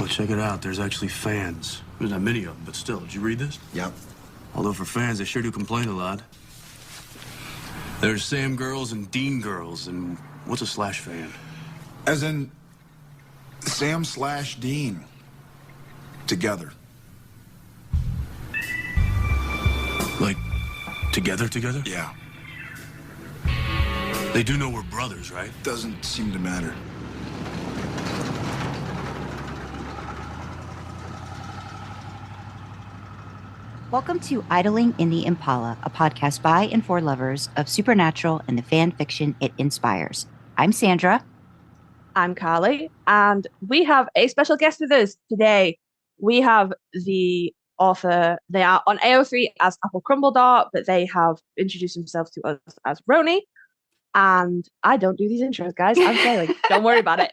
Oh, check it out. There's actually fans. There's not many of them, but still. Did you read this? Yep. Although for fans, they sure do complain a lot. There's Sam girls and Dean girls, and what's a slash fan? As in Sam/Dean. Together. Like, together? Yeah. They do know we're brothers, right? Doesn't seem to matter. Welcome to Idling in the Impala, a podcast by and for lovers of supernatural and the fan fiction it inspires. I'm Sandra. I'm Karlee, and we have a special guest with us today. We have the author. They are on AO3 as applecrumbledore, but they have introduced themselves to us as Roni. And I don't do these intros, guys. I'm failing. Don't worry about it.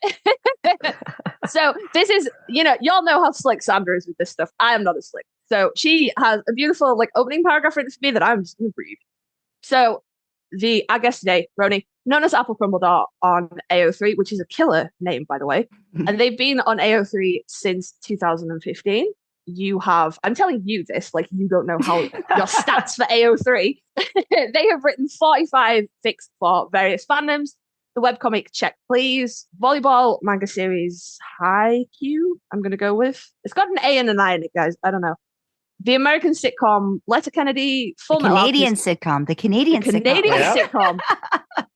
So this is, y'all know how slick Sandra is with this stuff. I am not as slick. So she has a beautiful opening paragraph written for me that I'm just going to read. So our guest today, Roni, known as applecrumbledore on AO3, which is a killer name, by the way. And they've been on AO3 since 2015. I'm telling you this, you don't know how your stats for AO3. They have written 45 fics for various fandoms. The webcomic Check Please, volleyball manga series Haikyuu, I'm going to go with. It's got an A and an I in it, guys. I don't know. The American sitcom Letterkenny, The Canadian sitcom. Sitcom.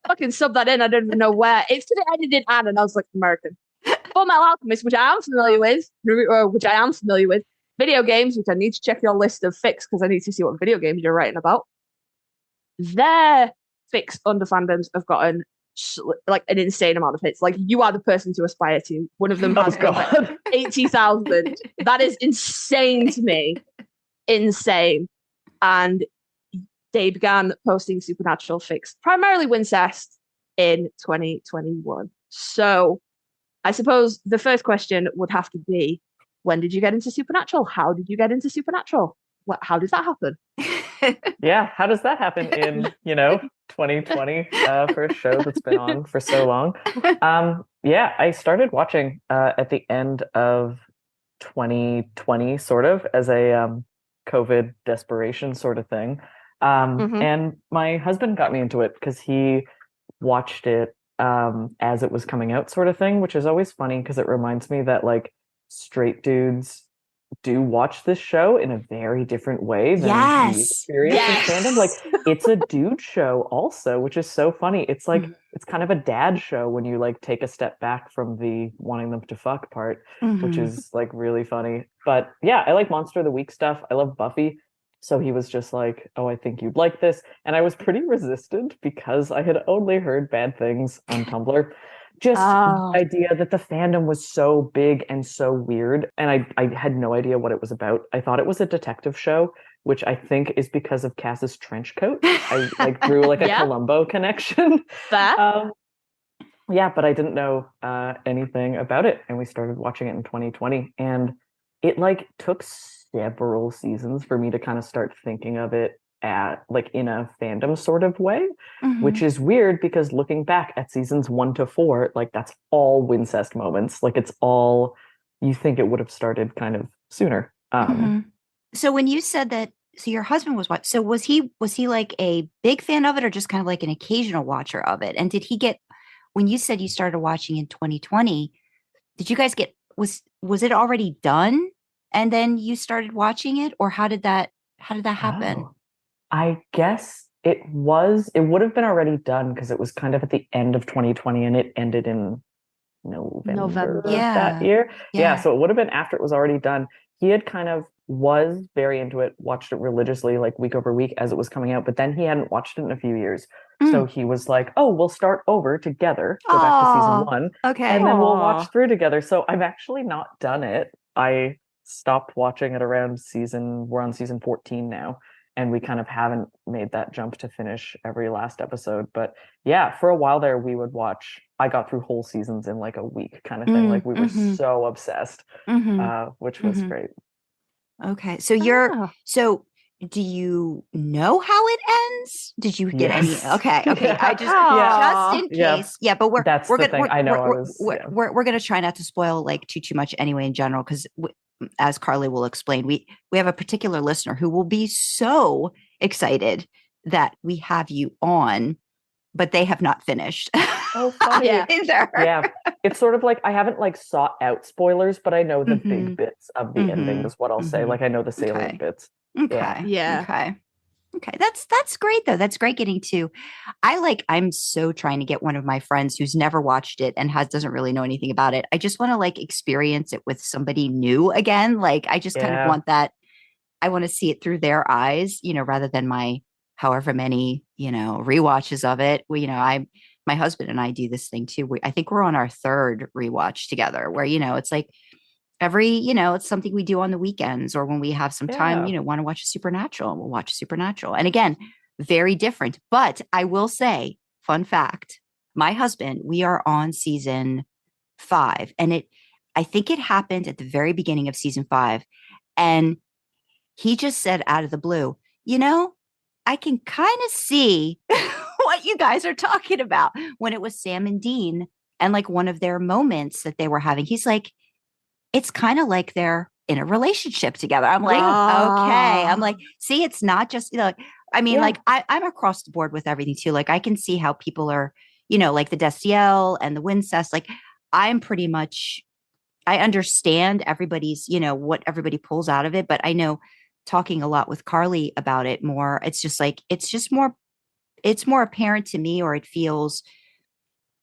Fucking sub that in. I don't even know where. It's to the ended in Anne, and I was like, American. Full Metal Alchemist, which I am familiar with. Video games, which I need to check your list of fics because I need to see what video games you're writing about. Their fics under fandoms have gotten an insane amount of hits. You are the person to aspire to. One of them has got 80,000. That is insane to me. Insane. And they began posting supernatural fics, primarily Wincest, in 2021. So I suppose the first question would have to be, when did you get into supernatural? How did you get into supernatural? How does that happen? Yeah, how does that happen in 2020 for a show that's been on for so long? I started watching at the end of 2020, sort of as a COVID desperation sort of thing. And my husband got me into it because he watched it as it was coming out, sort of thing, which is always funny because it reminds me that straight dudes do watch this show in a very different way than we experience in fandom. It's a dude show also, which is so funny. It's it's kind of a dad show when you take a step back from the wanting them to fuck part, which is really funny. But yeah, I like Monster of the Week stuff. I love Buffy. So he was just like, oh, I think you'd like this. And I was pretty resistant because I had only heard bad things on Tumblr. Just the idea that the fandom was so big and so weird. And I had no idea what it was about. I thought it was a detective show, which I think is because of Cass's trench coat. I drew a Columbo connection. That? But I didn't know anything about it. And we started watching it in 2020. And it took several seasons for me to kind of start thinking of it at in a fandom sort of way, which is weird because looking back at seasons 1 to 4, that's all Wincest moments. It's all, you think it would have started kind of sooner. So when you said that, so your husband was what? So was he a big fan of it or just kind of an occasional watcher of it? And did he get, when you said you started watching in 2020, did you guys get, was it already done and then you started watching it, or how did that happen? I guess it would have been already done because it was kind of at the end of 2020 and it ended in November of that year. Yeah, so it would have been after it was already done. He had kind of was very into it, watched it religiously week over week as it was coming out, but then he hadn't watched it in a few years. So he was like, oh, we'll start over together, go back to season 1. Okay. And then we'll watch through together. So I've actually not done it. I stopped watching it around we're on season 14 now. And we kind of haven't made that jump to finish every last episode. But yeah, for a while there, I got through whole seasons in a week kind of thing. We were so obsessed, which was great. Okay. So do you know how it ends? Did you get Yes. any? Okay. Yeah. I just Aw. just in Yeah. case. Yeah, but we're That's we're the gonna thing. I know I we're, was. we're, Yeah. we're gonna try not to spoil like too much anyway in general because as Karlee will explain, we have a particular listener who will be so excited that we have you on, but they have not finished. Oh, funny. Yeah. Either. Yeah, it's sort of like I haven't like sought out spoilers, but I know the Mhm. big bits of the ending is what I'll say. Mhm. Like I know the salient Okay. bits. Okay. Yeah. Okay. That's great though. That's great getting to. I'm so trying to get one of my friends who's never watched it and doesn't really know anything about it. I just want to like experience it with somebody new again. Like I just kind of Yeah. want that. I want to see it through their eyes, rather than my however many, rewatches of it. My husband and I do this thing too. I think we're on our third rewatch together where, it's like it's something we do on the weekends or when we have some time, Yeah. want to watch a Supernatural, we'll watch Supernatural. And again, very different. But I will say, fun fact, my husband, we are on season 5 and I think it happened at the very beginning of season 5. And he just said out of the blue, I can kind of see what you guys are talking about when it was Sam and Dean and like one of their moments that they were having. He's like, it's kind of like they're in a relationship together. I'm like, okay. I'm like, see, it's not just, I mean, like I'm across the board with everything too. Like I can see how people are, like the Destiel and the Wincest, like I'm pretty much, I understand everybody's, what everybody pulls out of it, but I know talking a lot with Karlee about it more, it's more apparent to me, or it feels,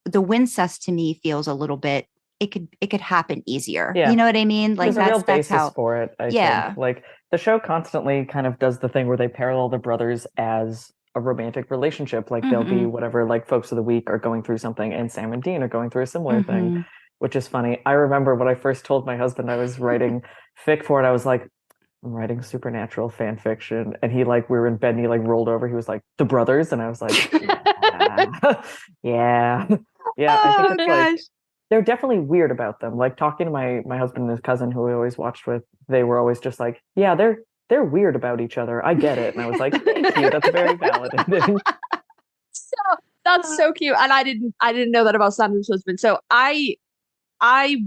the Wincest to me feels a little bit, it could happen easier. Yeah. You know what I mean? Like There's a real that's basis how, for it, I yeah. think. Like the show constantly kind of does the thing where they parallel the brothers as a romantic relationship. Like they'll be whatever, like folks of the week are going through something and Sam and Dean are going through a similar thing, which is funny. I remember when I first told my husband I was writing fic for it, I was like, I'm writing supernatural fan fiction. And he like, we were in bed and he like rolled over. He was like, the brothers. And I was like, yeah. Yeah. Yeah. I think it's like, they're definitely weird about them. Like talking to my husband and his cousin who we always watched with, they were always just like, yeah, they're weird about each other. I get it. And I was like, thank you. That's very validating. So that's so cute. And I didn't know that about Sandra's husband. So I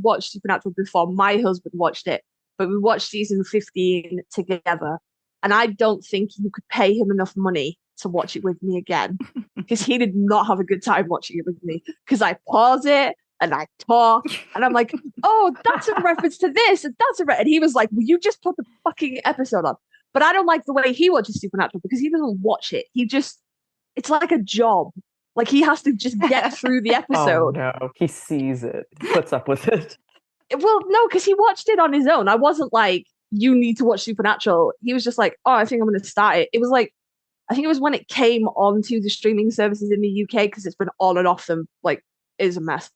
watched Supernatural before my husband watched it, but we watched season 15 together. And I don't think you could pay him enough money to watch it with me again, because he did not have a good time watching it with me, because I pause it and I talk and I'm like, oh, that's a reference to this and that's and he was like, will you just put the fucking episode on? But I don't like the way he watches Supernatural, because he doesn't watch it, it's like a job. Like he has to just get through the episode. Oh no, he sees it, puts up with it. Well, no, because he watched it on his own. I wasn't like, you need to watch Supernatural. He was just like, oh, I think I'm going to start it. It was like, I think it was when it came onto the streaming services in the UK, because it's been on and off them, like, is a mess.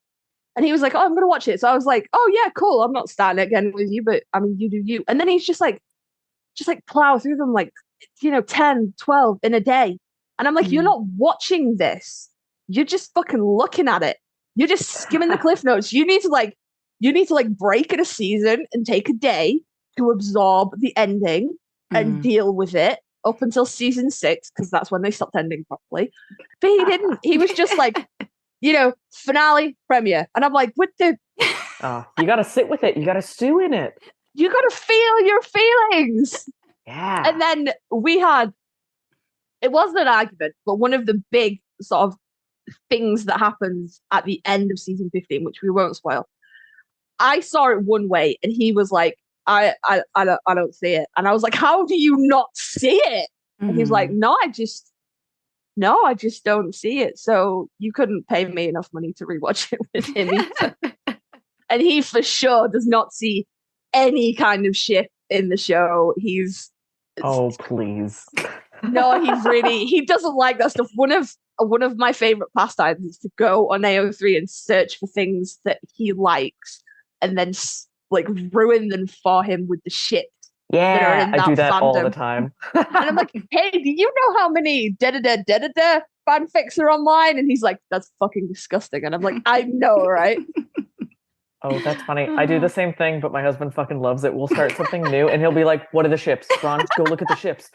And he was like, oh, I'm going to watch it. So I was like, oh, yeah, cool. I'm not starting it again with you, but I mean, you do you. And then he's just like plow through them, like, 10, 12 in a day. And I'm like, you're not watching this. You're just fucking looking at it. You're just skimming the cliff notes. You need to break in a season and take a day to absorb the ending and deal with it up until season 6, because that's when they stopped ending properly. But he didn't. He was just like, finale, premiere. And I'm like, what the? You got to sit with it. You got to stew in it. You got to feel your feelings. Yeah. And then it wasn't an argument, but one of the big sort of things that happens at the end of season 15, which we won't spoil, I saw it one way and he was like, I don't see it. And I was like, how do you not see it? And he was like, no, I just don't see it. So you couldn't pay me enough money to rewatch it with him either. And he for sure does not see any kind of shift in the show. Oh, please. No, he doesn't like that stuff. One of my favorite pastimes is to go on AO3 and search for things that he likes and then like ruin them for him with the shit. Yeah, I do that fandom all the time. And I'm like, hey, do you know how many da-da-da-da-da-da fanfics are online? And he's like, that's fucking disgusting. And I'm like, I know, right? Oh, that's funny. I do the same thing, but my husband fucking loves it. We'll start something new and he'll be like, what are the ships? Ron, go look at the ships.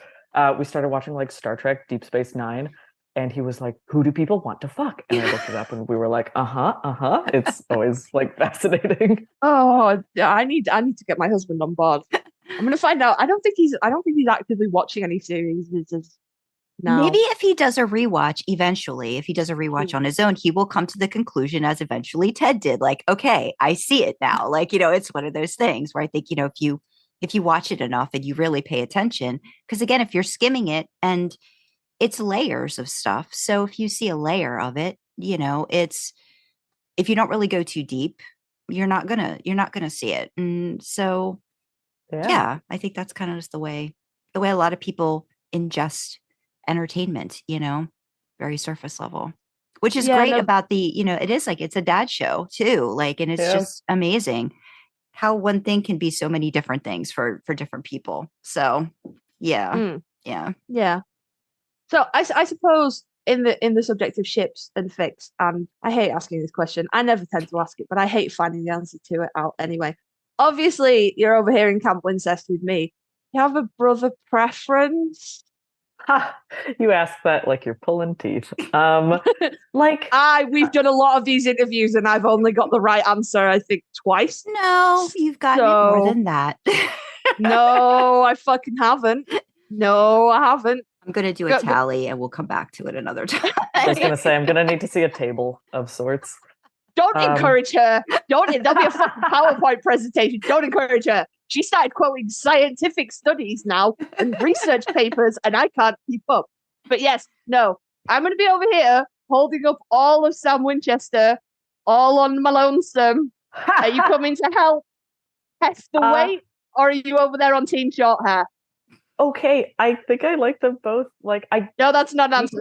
we started watching like Star Trek Deep Space Nine, and he was like, who do people want to fuck? And I looked it up and we were like, it's always like fascinating. Oh, I need to get my husband on board. I'm gonna find out. I don't think he's actively watching any series. No. Maybe if he does a rewatch eventually, if he does a rewatch on his own, he will come to the conclusion as eventually Ted did. Like, okay, I see it now. Like, it's one of those things where I think, if you watch it enough and you really pay attention, because again, if you're skimming it and it's layers of stuff. So if you see a layer of it, it's, if you don't really go too deep, you're not gonna see it. And so, yeah, I think that's kind of just the way a lot of people ingest entertainment, very surface level, which is great about the, it is like, it's a dad show too. Like, and it's just amazing how one thing can be so many different things for different people. So yeah. So I suppose in the subject of ships and fics, and I hate asking this question. I never tend to ask it, but I hate finding the answer to it out anyway. Obviously, you're over here in Camp Wincest with me. You have a brother preference? Ha! You ask that like you're pulling teeth. We've done a lot of these interviews, and I've only got the right answer, I think, twice. No, you've gotten it more than that. No, I fucking haven't. No, I haven't. I'm going to do a tally and we'll come back to it another time. I was going to say, I'm going to need to see a table of sorts. Don't encourage her. There'll be a fucking PowerPoint presentation. Don't encourage her. She started quoting scientific studies now and research papers, and I can't keep up. But yes, no, I'm going to be over here holding up all of Sam Winchester, all on my lonesome. Are you coming to help test the weight, or are you over there on Team Short Hair? Okay, I think I like them both. No, that's not an answer.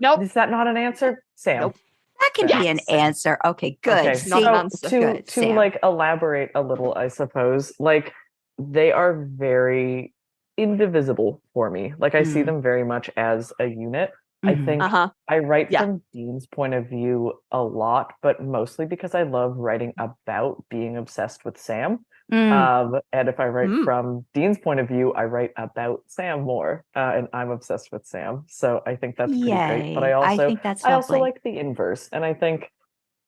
Nope. Is that not an answer, Sam? Nope. That can be an answer. Okay, good. Okay, See, not an answer. To elaborate a little, I suppose, they are very indivisible for me. I see them very much as a unit. I think I write from Dean's point of view a lot, but mostly because I love writing about being obsessed with Sam. And if I write from Dean's point of view, I write about Sam more, and I'm obsessed with Sam. So I think that's pretty great. But I think that's I also like the inverse, and I think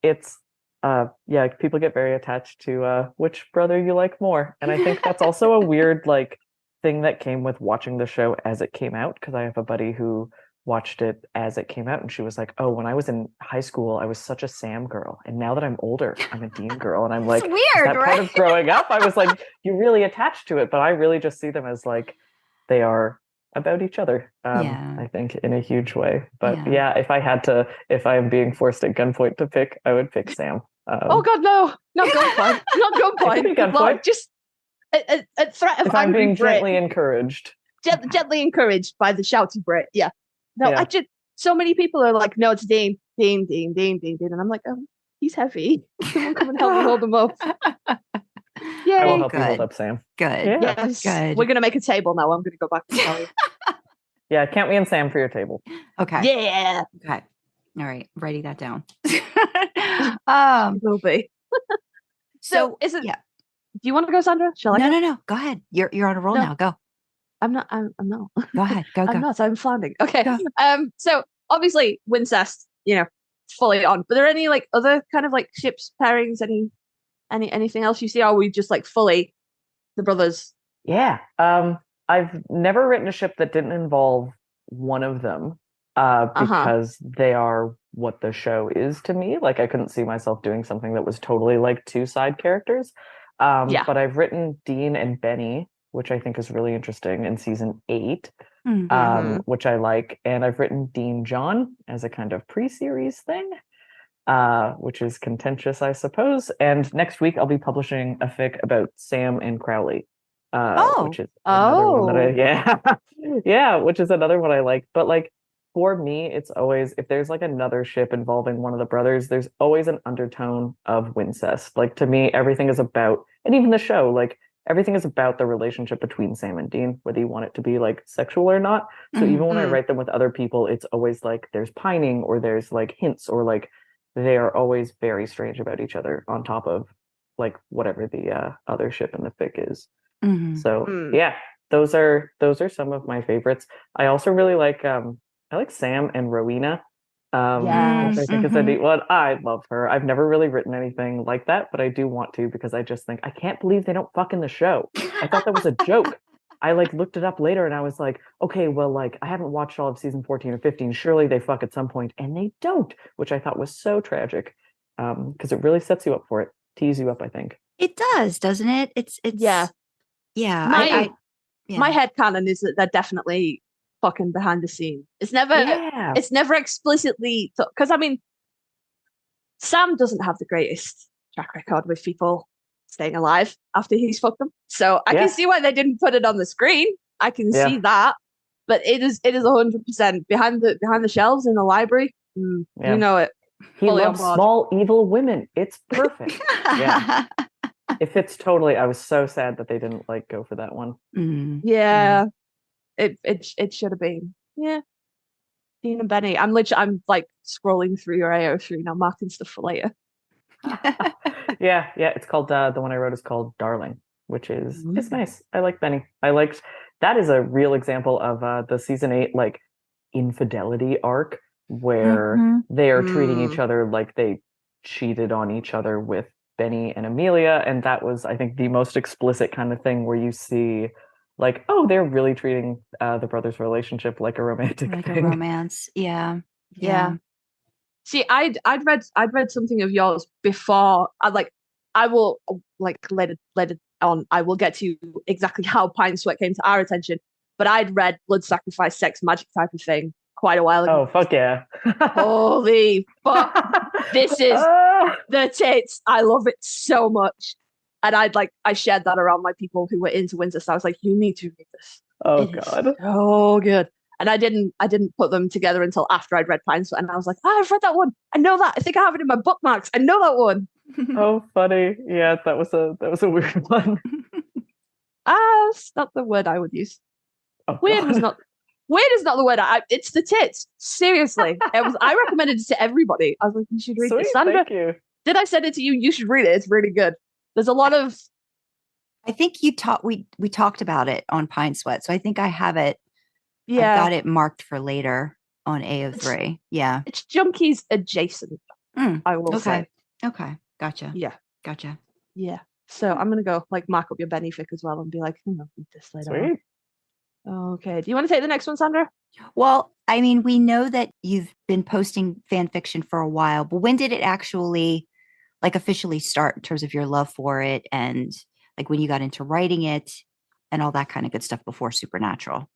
it's people get very attached to which brother you like more, and I think that's also a weird thing that came with watching the show as it came out, because I have a buddy who watched it as it came out, and she was like, oh, when I was in high school I was such a Sam girl, and now that I'm older I'm a Dean girl. And I'm like, it's weird, is that right? part of growing up? I was like, you're really attached to it, but I really just see them as they are about each other. I think in a huge way. But if I am being forced at gunpoint to pick, I would pick Sam. Oh god, no, not gunpoint. Not gunpoint. It could be gunpoint. Just a threat of if I'm being Brit. gently encouraged. Gently encouraged by the shouty Brit. Yeah. No, I just, so many people are like, no, it's Dean. And I'm like, oh, he's heavy. Someone come and help me hold him up. Yay. I will help you hold up Sam. Good. Yeah. Yes. Good. We're going to make a table now. I'm going to go back and tell you. Yeah, count me and Sam for your table. Okay. Yeah. Okay. All right. Writing that down. Will be. So is it? Yeah. Do you want to go, Sandra? Shall I? No. Go ahead. You're on a roll now. Go. I'm not. Go ahead. Go. I'm not. I'm floundering. Okay. Go. So obviously Wincest, fully on. But are there any other kind of ships pairings? Anything else you see? Or are we just fully the brothers? Yeah. I've never written a ship that didn't involve one of them. Because they are what the show is to me. I couldn't see myself doing something that was totally two side characters. But I've written Dean and Benny, which I think is really interesting in season 8, which I like. And I've written Dean John as a kind of pre-series thing, which is contentious, I suppose. And next week I'll be publishing a fic about Sam and Crowley, which is another one that which is another one I like. But for me, it's always, if there's another ship involving one of the brothers, there's always an undertone of Wincest. To me, everything is about, and even the show, everything is about the relationship between Sam and Dean, whether you want it to be sexual or not. So even when I write them with other people, it's always there's pining, or there's hints, or they are always very strange about each other on top of whatever the other ship in the fic is. So those are some of my favorites. I also really like I like Sam and Rowena. Yes. Which I think is a neat one. I love her. I've never really written anything like that, but I do want to because I just think I can't believe they don't fuck in the show. I thought that was a joke. I like looked it up later and I was like, okay, well, like I haven't watched all of season 14 or 15. Surely they fuck at some point, and they don't, which I thought was so tragic. Because it really sets you up for it, tees you up, I think. It does, doesn't it? It's Yeah. yeah. My headcanon is that they're definitely fucking behind the scene. It's never explicitly, because I mean, Sam doesn't have the greatest track record with people staying alive after he's fucked them. So I can see why they didn't put it on the screen. I can see that, but it is 100% behind the shelves in the library. You know it. He loves small evil women. It's perfect. Yeah. It fits totally. I was so sad that they didn't like go for that one. Yeah. It should have been. Yeah. Dean and Benny. I'm like scrolling through your AO3 now, marking stuff for later. Yeah. It's called the one I wrote is called Darling, which is it's nice. I like Benny. That is a real example of the season 8 like infidelity arc where they are treating each other like they cheated on each other with Benny and Amelia, and that was, I think, the most explicit kind of thing where you see like, oh, they're really treating the brothers' relationship like a romantic thing. A romance. Yeah. See, I'd read something of yours before. I will later on. I will get to exactly how Pine Sweat came to our attention. But I'd read Blood Sacrifice, Sex Magic type of thing quite a while ago. Oh fuck yeah! Holy fuck! This is the tits. I love it so much. And I shared that around my people who were into Wincest. I was like, you need to read this. Oh God. So good. And I didn't put them together until after I'd read Pine Sweat, and I was like, I've read that one. I know that. I think I have it in my bookmarks. I know that one. Oh, funny. Yeah, that was a weird one. That's not the word I would use. Oh, weird is not the word. It's the tits. Seriously. I recommended it to everybody. I was like, you should read this. Sandra, thank you. did I send it to you? You should read it. It's really good. There's a lot of. I think we talked about it on Pine Sweat, so I think I have it. Yeah, I got it marked for later on AO3. Yeah, it's Junkies adjacent. I will say. Okay, gotcha. Yeah, gotcha. Yeah. So I'm gonna go mark up your Bennyfic as well and be like, read this later. Sweet. On. Okay. Do you want to take the next one, Sandra? Well, I mean, we know that you've been posting fan fiction for a while, but when did it actually officially start in terms of your love for it, and like when you got into writing it and all that kind of good stuff before Supernatural?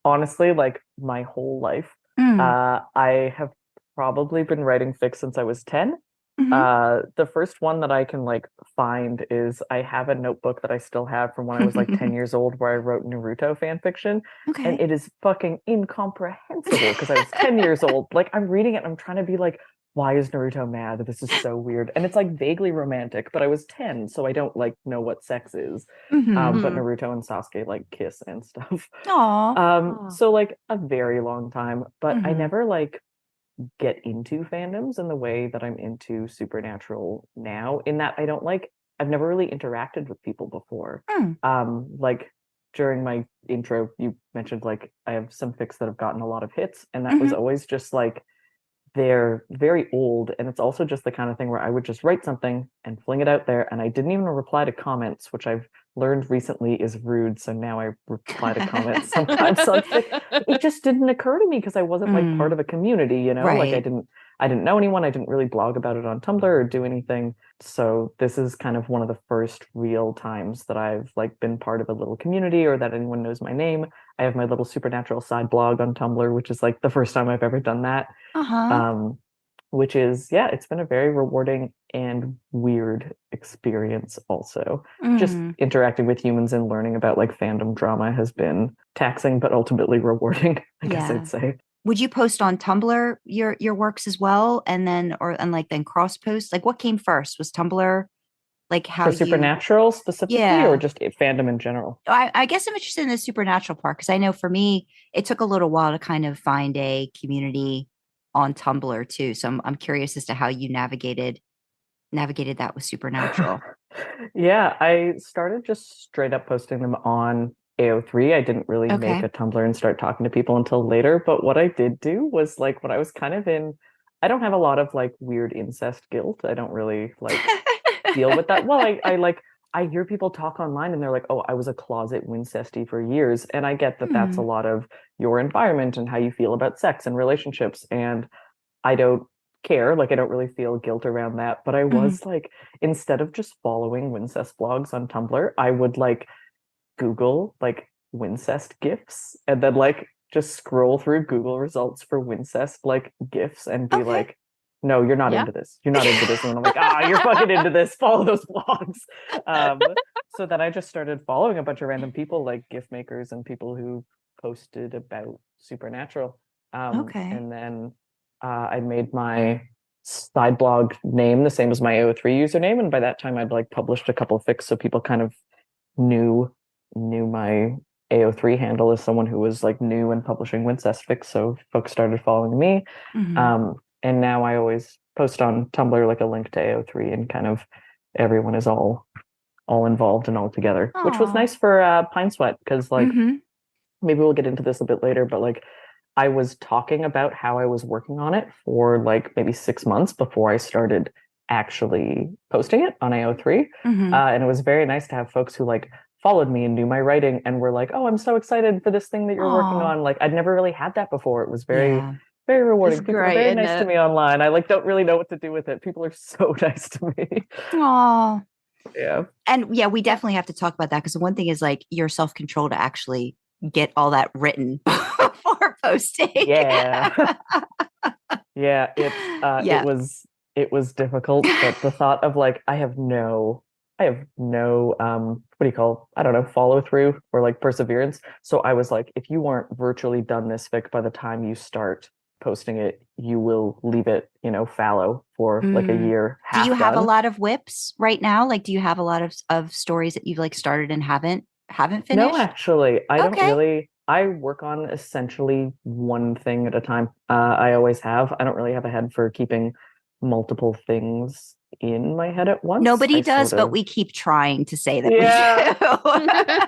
Honestly, like my whole life. I have probably been writing fic since I was 10. The first one that I can find is I have a notebook that I still have from when I was 10 years old where I wrote Naruto fan fiction. Okay. And it is fucking incomprehensible because I was 10 years old. I'm reading it and I'm trying to be like, why is Naruto mad? This is so weird. And it's vaguely romantic, but I was 10, so I don't know what sex is. But Naruto and Sasuke kiss and stuff. Aww. So a very long time, but I never get into fandoms in the way that I'm into Supernatural now, in that I don't I've never really interacted with people before. During my intro, you mentioned I have some fics that have gotten a lot of hits, and that was always just they're very old, and it's also just the kind of thing where I would just write something and fling it out there, and I didn't even reply to comments, which I've learned recently is rude, so now I reply to comments sometimes. So it just didn't occur to me because I wasn't part of a community, Right. I didn't know anyone. I didn't really blog about it on Tumblr or do anything. So this is kind of one of the first real times that I've been part of a little community or that anyone knows my name. I have my little Supernatural side blog on Tumblr, which is the first time I've ever done that. Which is, it's been a very rewarding and weird experience also. Just interacting with humans and learning about fandom drama has been taxing, but ultimately rewarding, I guess I'd say. Would you post on Tumblr your works as well? And then cross post? What came first? Was Tumblr how for Supernatural specifically, or just fandom in general? I guess I'm interested in the Supernatural part, because I know for me, it took a little while to kind of find a community on Tumblr too. So I'm curious as to how you navigated that with Supernatural. Yeah, I started just straight up posting them on AO3. I didn't really Okay. make a Tumblr and start talking to people until later. But what I did do was like when I was kind of in, I don't have a lot of like weird incest guilt. I don't really like deal with that. Well, I like I hear people talk online and they're like, "Oh, I was a closet Wincesty for years," and I get that that's a Hmm. lot of your environment and how you feel about sex and relationships, and I don't care. Like, I don't really feel guilt around that. But I Hmm. was like, instead of just following Wincest blogs on Tumblr, I would like Google like Wincest GIFs and then like just scroll through Google results for Wincest like GIFs and be Okay. like, no, you're not Yeah. into this. You're not into this. And then I'm like, you're fucking into this. Follow those blogs. Um, so then I just started following a bunch of random people like GIF makers and people who posted about Supernatural. Okay. And then I made my side blog name the same as my AO3 username. And by that time I'd like published a couple of fics so people kind of knew my AO3 handle as someone who was like new and publishing Wincest fics, so folks started following me. Hmm. And now I always post on Tumblr like a link to AO3 and kind of everyone is all involved and all together, which was Oh. nice for Pine Sweat because like Hmm. maybe we'll get into this a bit later, but like I was talking about how I was working on it for like maybe 6 months before I started actually posting it on AO3. Hmm. And it was very nice to have folks who like followed me and knew my writing and were like, "Oh, I'm so excited for this thing that you're working Oh. on." Like I'd never really had that before. It was very, Yeah. very It's rewarding. People are great, very isn't nice to it? me online. I like don't really know what to do with it. People are so nice to me. Oh. Yeah. And yeah, we definitely have to talk about that because the one thing is like your self control to actually get all that written before posting. Yeah. Yeah, Yeah. it was difficult, but the thought of like I have no what do you call, I don't know, follow through or like perseverance. So I was like, if you aren't virtually done this fic by the time you start posting it, you will leave it, fallow for like a Mm. year, Do you half have a done. lot of whips right now? Like, do you have a lot of stories that you've like started and haven't No, finished? actually, I don't Okay. really. I work on essentially one thing at a time. I always have. I don't really have a head for keeping multiple things in my head at once. Nobody I does, sort but of, we keep trying to say that we yeah,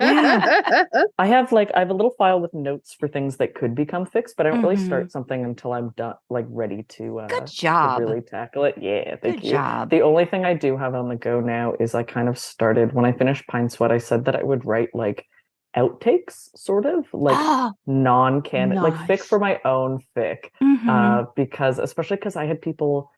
yeah. do. I have a little file with notes for things that could become fixed, but I don't really Hmm. start something until I'm done, like ready Good to job. really tackle it. Yeah, Good thank you. job. The only thing I do have on the go now is I kind of started when I finished Pine Sweat, I said that I would write like outtakes, sort of like Oh, non-canon, like fic Nice. for my own fic. hmm. Because especially because I had people,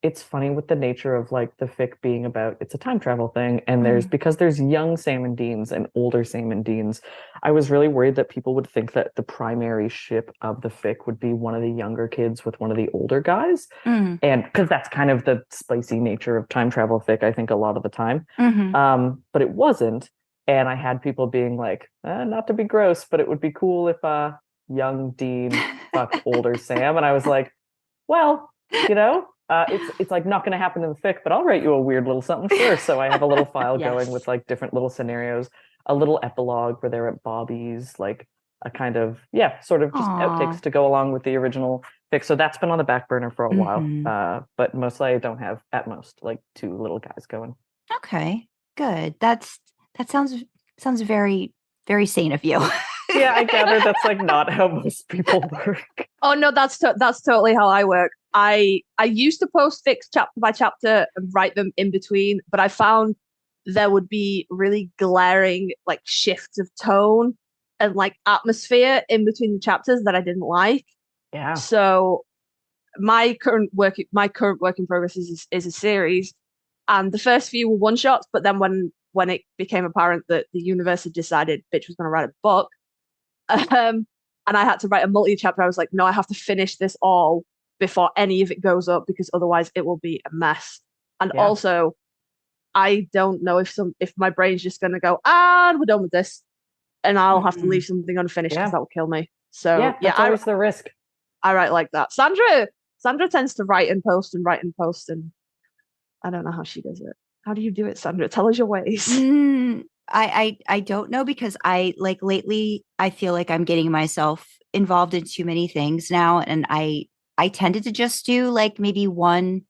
it's funny with the nature of like the fic being about it's a time travel thing, and there's Hmm. because there's young Sam and Deans and older Sam and Deans. I was really worried that people would think that the primary ship of the fic would be one of the younger kids with one of the older guys. Hmm. And because that's kind of the spicy nature of time travel fic, I think a lot of the time. Hmm. But it wasn't. And I had people being like, not to be gross, but it would be cool if young Dean fucked older Sam. And I was like, well, it's like not going to happen in the fic, but I'll write you a weird little something, sure. So I have a little file going with Yes. like different little scenarios, a little epilogue where they're at Bobby's, like a kind of, yeah, sort of just Aw. outtakes to go along with the original fic. So that's been on the back burner for a while. Hmm. But mostly I don't have at most like two little guys going. Okay. Good. That sounds very, very sane of you. Yeah, I gather that's like not how most people work. Oh no, that's totally how I work. I used to post fics chapter by chapter and write them in between, but I found there would be really glaring like shifts of tone and like atmosphere in between the chapters that I didn't like. Yeah. So my current work in progress is a series, and the first few were one shots, but then when it became apparent that the universe had decided bitch was going to write a book, um, and I had to write a multi-chapter, I was like, no, I have to finish this all before any of it goes up because otherwise it will be a mess. And Yeah. also, I don't know if my brain's just going to go, and we're done with this, and I'll have to Mhm. leave something unfinished because Yeah. that will kill me. So Yeah, yeah, that's always the risk. I write like that. Sandra tends to write and post and write and post, and I don't know how she does it. How do you do it, Sandra? Tell us your ways. I don't know because I like lately I feel like I'm getting myself involved in too many things now, and I tended to just do like maybe one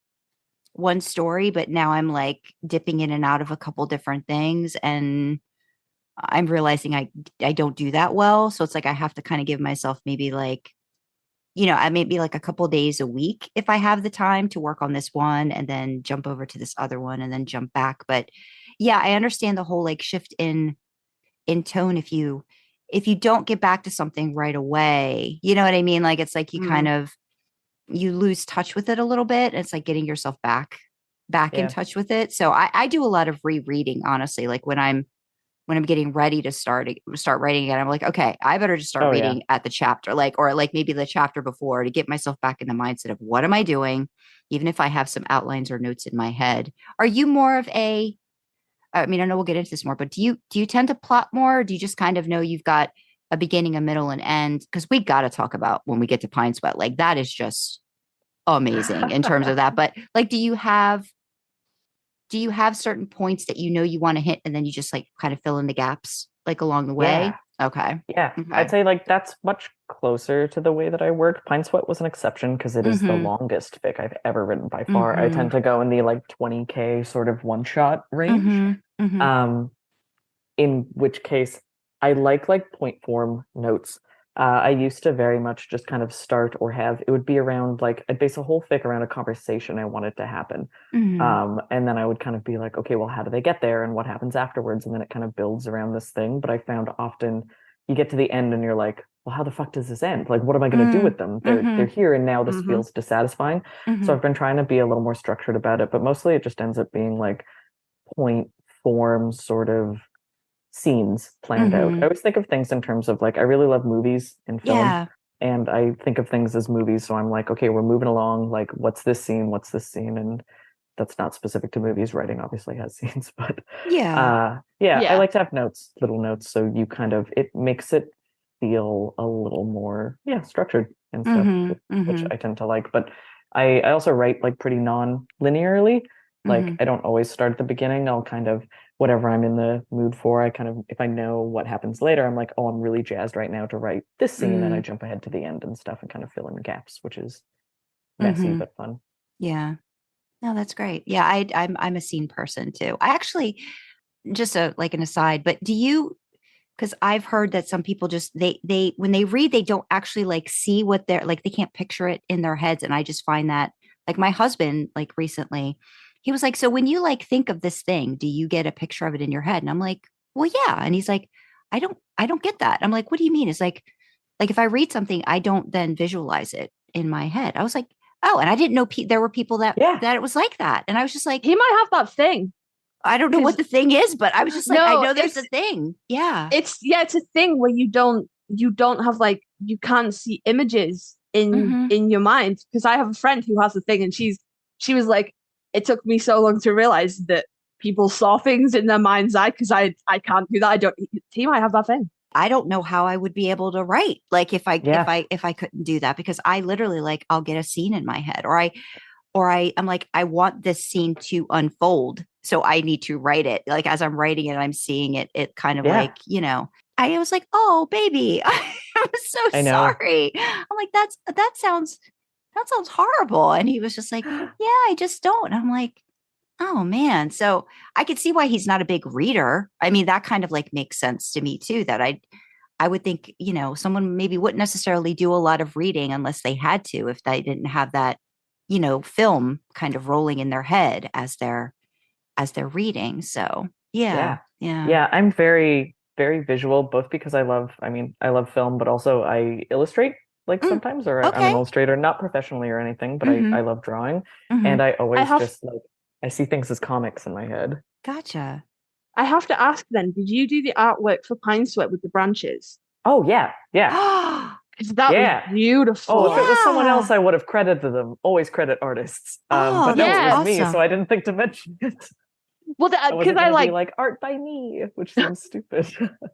story, but now I'm like dipping in and out of a couple different things, and I'm realizing I don't do that well. So it's like I have to kind of give myself maybe like, I maybe like a couple days a week if I have the time to work on this one and then jump over to this other one and then jump back. But yeah, I understand the whole like shift in tone if you don't get back to something right away. You know what I mean? Like it's like you kind of you lose touch with it a little bit. It's like getting yourself back in touch with it. So I do a lot of rereading, honestly. Like when I'm getting ready to start writing again, I'm like, okay, I better just start reading at the chapter, or maybe the chapter before, to get myself back in the mindset of what am I doing, even if I have some outlines or notes in my head. Are you more of I know we'll get into this more, but do you tend to plot more? Or do you just kind of know you've got a beginning, a middle, and end? Because we got to talk about when we get to Pine Sweat. Like that is just amazing in terms of that. But like, do you have certain points that you want to hit and then you just like kind of fill in the gaps like along the way? Okay. Yeah. I'd say like that's much closer to the way that I work. Pine Sweat was an exception because it is the longest fic I've ever written by far. I tend to go in the like 20K sort of one shot range. In which case I like point form notes. I used to very much just kind of start or have, it would be around like, I'd base a whole fic around a conversation I wanted to happen. And then I would kind of be like, okay, well, how do they get there and what happens afterwards? And then it kind of builds around this thing. But I found often you get to the end and you're like, well, how the fuck does this end? Like, what am I going to do with them? They're here and now this feels dissatisfying. So I've been trying to be a little more structured about it, but mostly it just ends up being like point form sort of scenes planned out. I always think of things in terms of like, I really love movies and film, and I think of things as movies. So I'm like, okay, we're moving along. Like, what's this scene? What's this scene? And that's not specific to movies. Writing obviously has scenes, but I like to have notes, little notes. So you kind of, it makes it feel a little more, structured and stuff, which I tend to like. But I also write like pretty non-linearly. Like I don't always start at the beginning. I'll kind of, whatever I'm in the mood for, I kind of, if I know what happens later, I'm like, oh, I'm really jazzed right now to write this scene, and I jump ahead to the end and stuff and kind of fill in the gaps, which is messy but fun. Yeah. No, that's great. Yeah, I'm a scene person too. I actually, just like an aside, but do you, because I've heard that some people just they when they read, they don't actually like see what they're like, they can't picture it in their heads. And I just find that, like, my husband, like recently, he was like, so when you like think of this thing, do you get a picture of it in your head? And I'm like, well, yeah. And he's like, I don't get that. I'm like, what do you mean? It's like if I read something, I don't then visualize it in my head. I was like, oh, and I didn't know there were people that it was like that. And I was just like, he might have that thing. I don't know what the thing is, but I was just like, no, I know there's a thing. Yeah. It's a thing where you don't have like, you can't see images in your mind. Because I have a friend who has a thing, and she was like, it took me so long to realize that people saw things in their mind's eye, because I can't do that. He might have that thing. I don't know how I would be able to write, like if I couldn't do that, because I literally, like, I'll get a scene in my head, or I'm like, I want this scene to unfold, so I need to write it. Like as I'm writing it, I'm seeing it kind of like, I was like, oh baby, I'm so sorry. I'm like, that sounds horrible. And he was just like, yeah, I just don't. I'm like, oh man. So I could see why he's not a big reader. I mean, that kind of like makes sense to me too, that I would think, someone maybe wouldn't necessarily do a lot of reading unless they had to, if they didn't have that, film kind of rolling in their head as they're reading. So yeah. I'm very, very visual, both because I love film, but also I illustrate like sometimes, or I'm an illustrator, not professionally or anything, but I love drawing. And I always just like, I see things as comics in my head. Gotcha. I have to ask then, did you do the artwork for Pine Sweat with the branches? Oh, yeah. That was beautiful. Oh, if it was someone else, I would have credited them. Always credit artists. But no, it was me, so I didn't think to mention it. Well, because I like art by me, which seems stupid.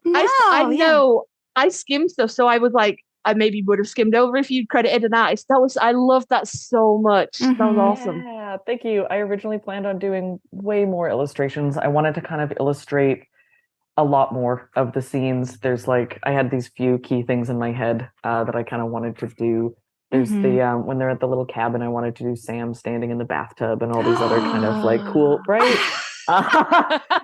I know. I skimmed stuff, so I was like, I maybe would have skimmed over if you'd credited an artist. I loved that so much. That was awesome. Yeah, thank you. I originally planned on doing way more illustrations. I wanted to kind of illustrate a lot more of the scenes. There's like, I had these few key things in my head that I kind of wanted to do. There's the when they're at the little cabin, I wanted to do Sam standing in the bathtub and all these other kind of like cool, right?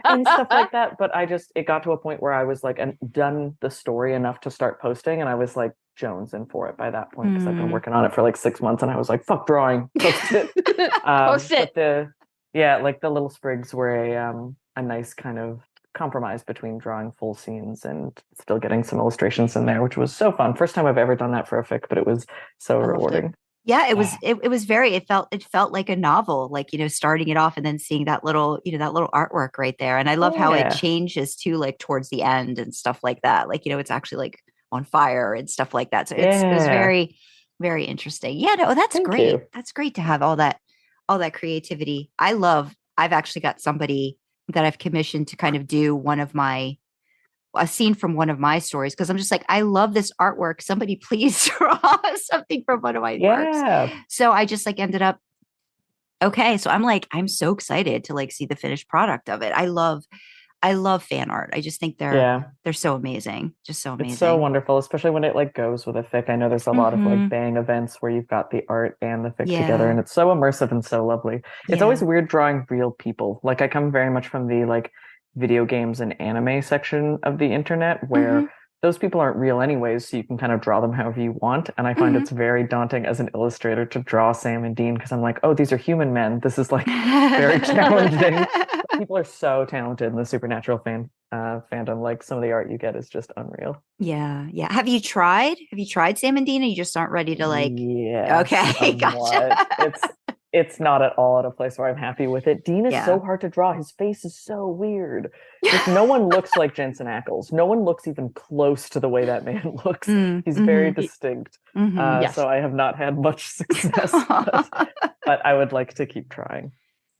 and stuff like that. But it got to a point where I was like, and done the story enough to start posting, and I was like jonesing for it by that point because I've been working on it for like 6 months, and I was like, fuck drawing, post it. Post it. But like the little sprigs were a nice kind of compromise between drawing full scenes and still getting some illustrations in there, which was so fun. First time I've ever done that for a fic, but it was so rewarding. Yeah, it was it felt like a novel, like, starting it off and then seeing that little artwork right there. And I love how it changes too, like towards the end and stuff like that. Like, it's actually like on fire and stuff like that. So it was very, very interesting. Yeah, no, that's great. You. That's great to have all that creativity. I've actually got somebody that I've commissioned to kind of do a scene from one of my stories, because I'm just like, I love this artwork. Somebody please draw something from one of my works. So I just like ended up, okay. So I'm so excited to like see the finished product of it. I love fan art. I just think they're so amazing. Just so amazing. It's so wonderful, especially when it like goes with a fic. I know there's a lot of like bang events where you've got the art and the fic together, and it's so immersive and so lovely. It's always weird drawing real people. Like I come very much from the like video games and anime section of the internet where those people aren't real anyways, so you can kind of draw them however you want. And I find it's very daunting as an illustrator to draw Sam and Dean, because I'm like, oh, these are human men. This is like very challenging. People are so talented in the supernatural fandom. Like some of the art you get is just unreal. Yeah. Have you tried Sam and Dean, or you just aren't ready to like? Yeah. Okay, gotcha. It's not at all at a place where I'm happy with it. Dean is so hard to draw. His face is so weird. Like, no one looks like Jensen Ackles. No one looks even close to the way that man looks. He's very distinct. So I have not had much success, but I would like to keep trying.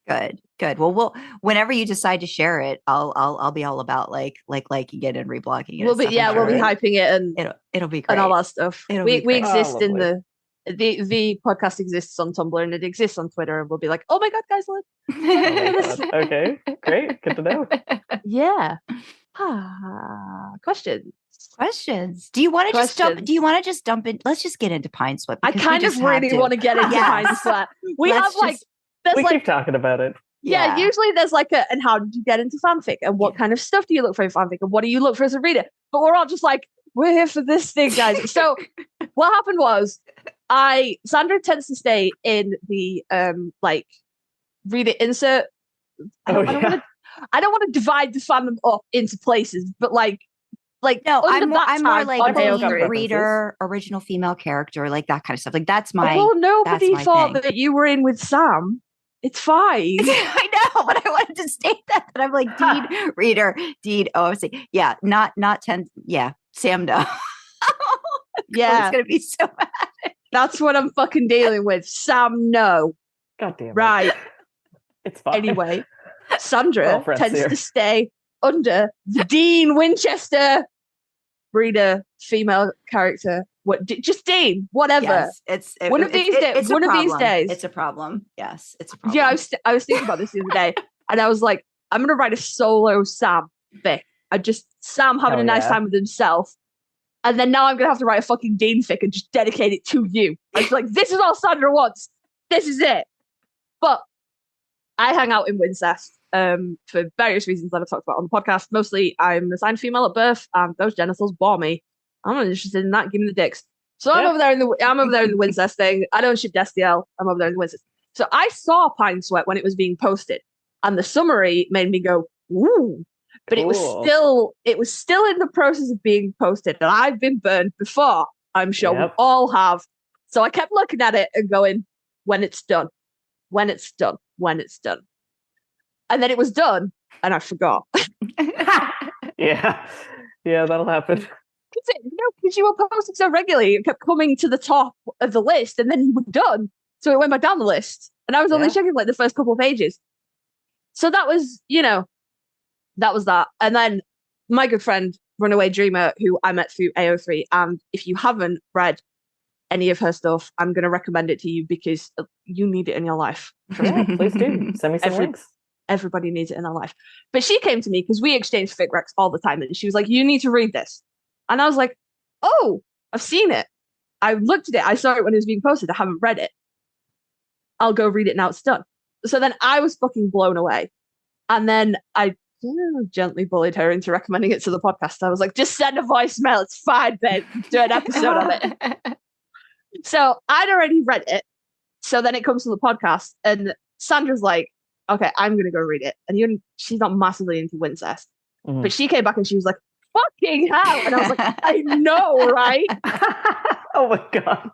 Good. Well, whenever you decide to share it, I'll be all about like liking it and reblocking it. We'll be hyping it and it'll be great. And all that stuff. We exist in the podcast exists on Tumblr and it exists on Twitter, and we'll be like, oh my god, guys, look. Okay, great, good to know. Yeah. Questions. Do you want to just dump in? Let's just get into Pine Sweat. I kind of really want to get into Pine Sweat. We keep talking about it. Yeah, usually there's like and how did you get into fanfic, and what kind of stuff do you look for in fanfic, and what do you look for as a reader? But we're all just like, we're here for this thing, guys. So what happened was, Sandra tends to stay in the like reader insert. I don't want to divide the fandom up into places, but like no, I'm more like the reader, original female character, like that kind of stuff. Like that's my. Well, nobody thought that you were in with Sam. It's fine. I know, but I wanted to state that I'm like Deed, reader, Deed. Oh, I was like, yeah, not 10. Yeah, Sam, no. Yeah, it's gonna be so mad. That's what I'm fucking dealing with. Sam, no. God damn it. Right. It's fine. Anyway, Sandra tends to stay under the Dean Winchester reader, female character. Just Dean, whatever. Yes, one of these days. It's a problem. Yes, it's a problem. Yeah, I was thinking about this the other day, and I was like, I'm gonna write a solo Sam fic. Sam having a nice time with himself. And then now I'm going to have to write a fucking Dean fic and just dedicate it to you. I was like, this is all Sandra wants. This is it. But I hang out in Wincest for various reasons that I've talked about on the podcast. Mostly, I'm assigned female at birth, and those genitals bore me. I'm not interested in that. Give me the dicks. So I'm over there in the Wincest thing. I don't ship Destiel. I'm over there in the Wincest. So I saw Pine Sweat when it was being posted, and the summary made me go, ooh. But cool. it was still in the process of being posted, and I've been burned before. I'm sure we all have. So I kept looking at it and going, when it's done. And then it was done, and I forgot. Yeah, that'll happen. Because you were posting so regularly, it kept coming to the top of the list, and then you were done. So it went back down the list, and I was only checking like the first couple of pages. So that was, that was that. And then my good friend, Runaway Dreamer, who I met through AO3, and if you haven't read any of her stuff, I'm going to recommend it to you because you need it in your life. Yeah, please do. Send me some links. Everybody needs it in their life. But she came to me because we exchange fic recs all the time, and she was like, you need to read this. And I was like, oh, I've seen it. I looked at it. I saw it when it was being posted. I haven't read it. I'll go read it now it's done. So then I was fucking blown away. And then I gently bullied her into recommending it to the podcast. I was like, just send a voicemail. It's fine, babe. Do an episode of it. So I'd already read it. So then it comes to the podcast, and Sandra's like, okay, I'm going to go read it. And she's not massively into Wincest. But she came back and she was like, fucking hell. And I was like, I know, right? Oh my God.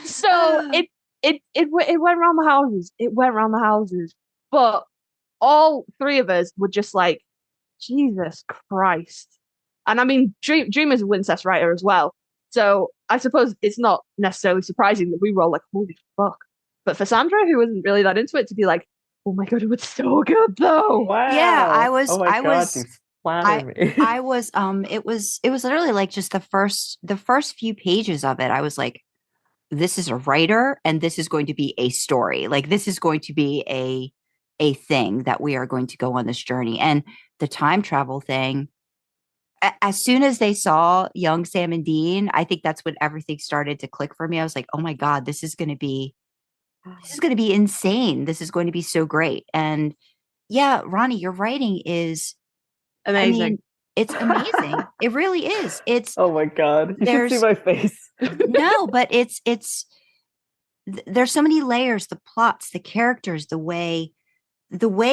So it went around the houses. It went around the houses. But all three of us were just like, Jesus Christ. And I mean, Dream is a Wincest writer as well. So I suppose it's not necessarily surprising that we were all like, holy fuck. But for Sandra, who wasn't really that into it, to be like, oh my God, it was so good though. Wow. Yeah, I was. Oh my God, you flatter me. I was. It was literally like just the first few pages of it. I was like, this is a writer, and this is going to be a story. Like this is going to be a thing that we are going to go on this journey. And the time travel thing. As soon as they saw young Sam and Dean, I think that's when everything started to click for me. I was like, oh my God, this is going to be insane. This is going to be so great. And yeah, Roni, your writing is amazing. I mean, it's amazing. It really is. It's oh my God. You should see my face. No, but there's so many layers, the plots, the characters, the way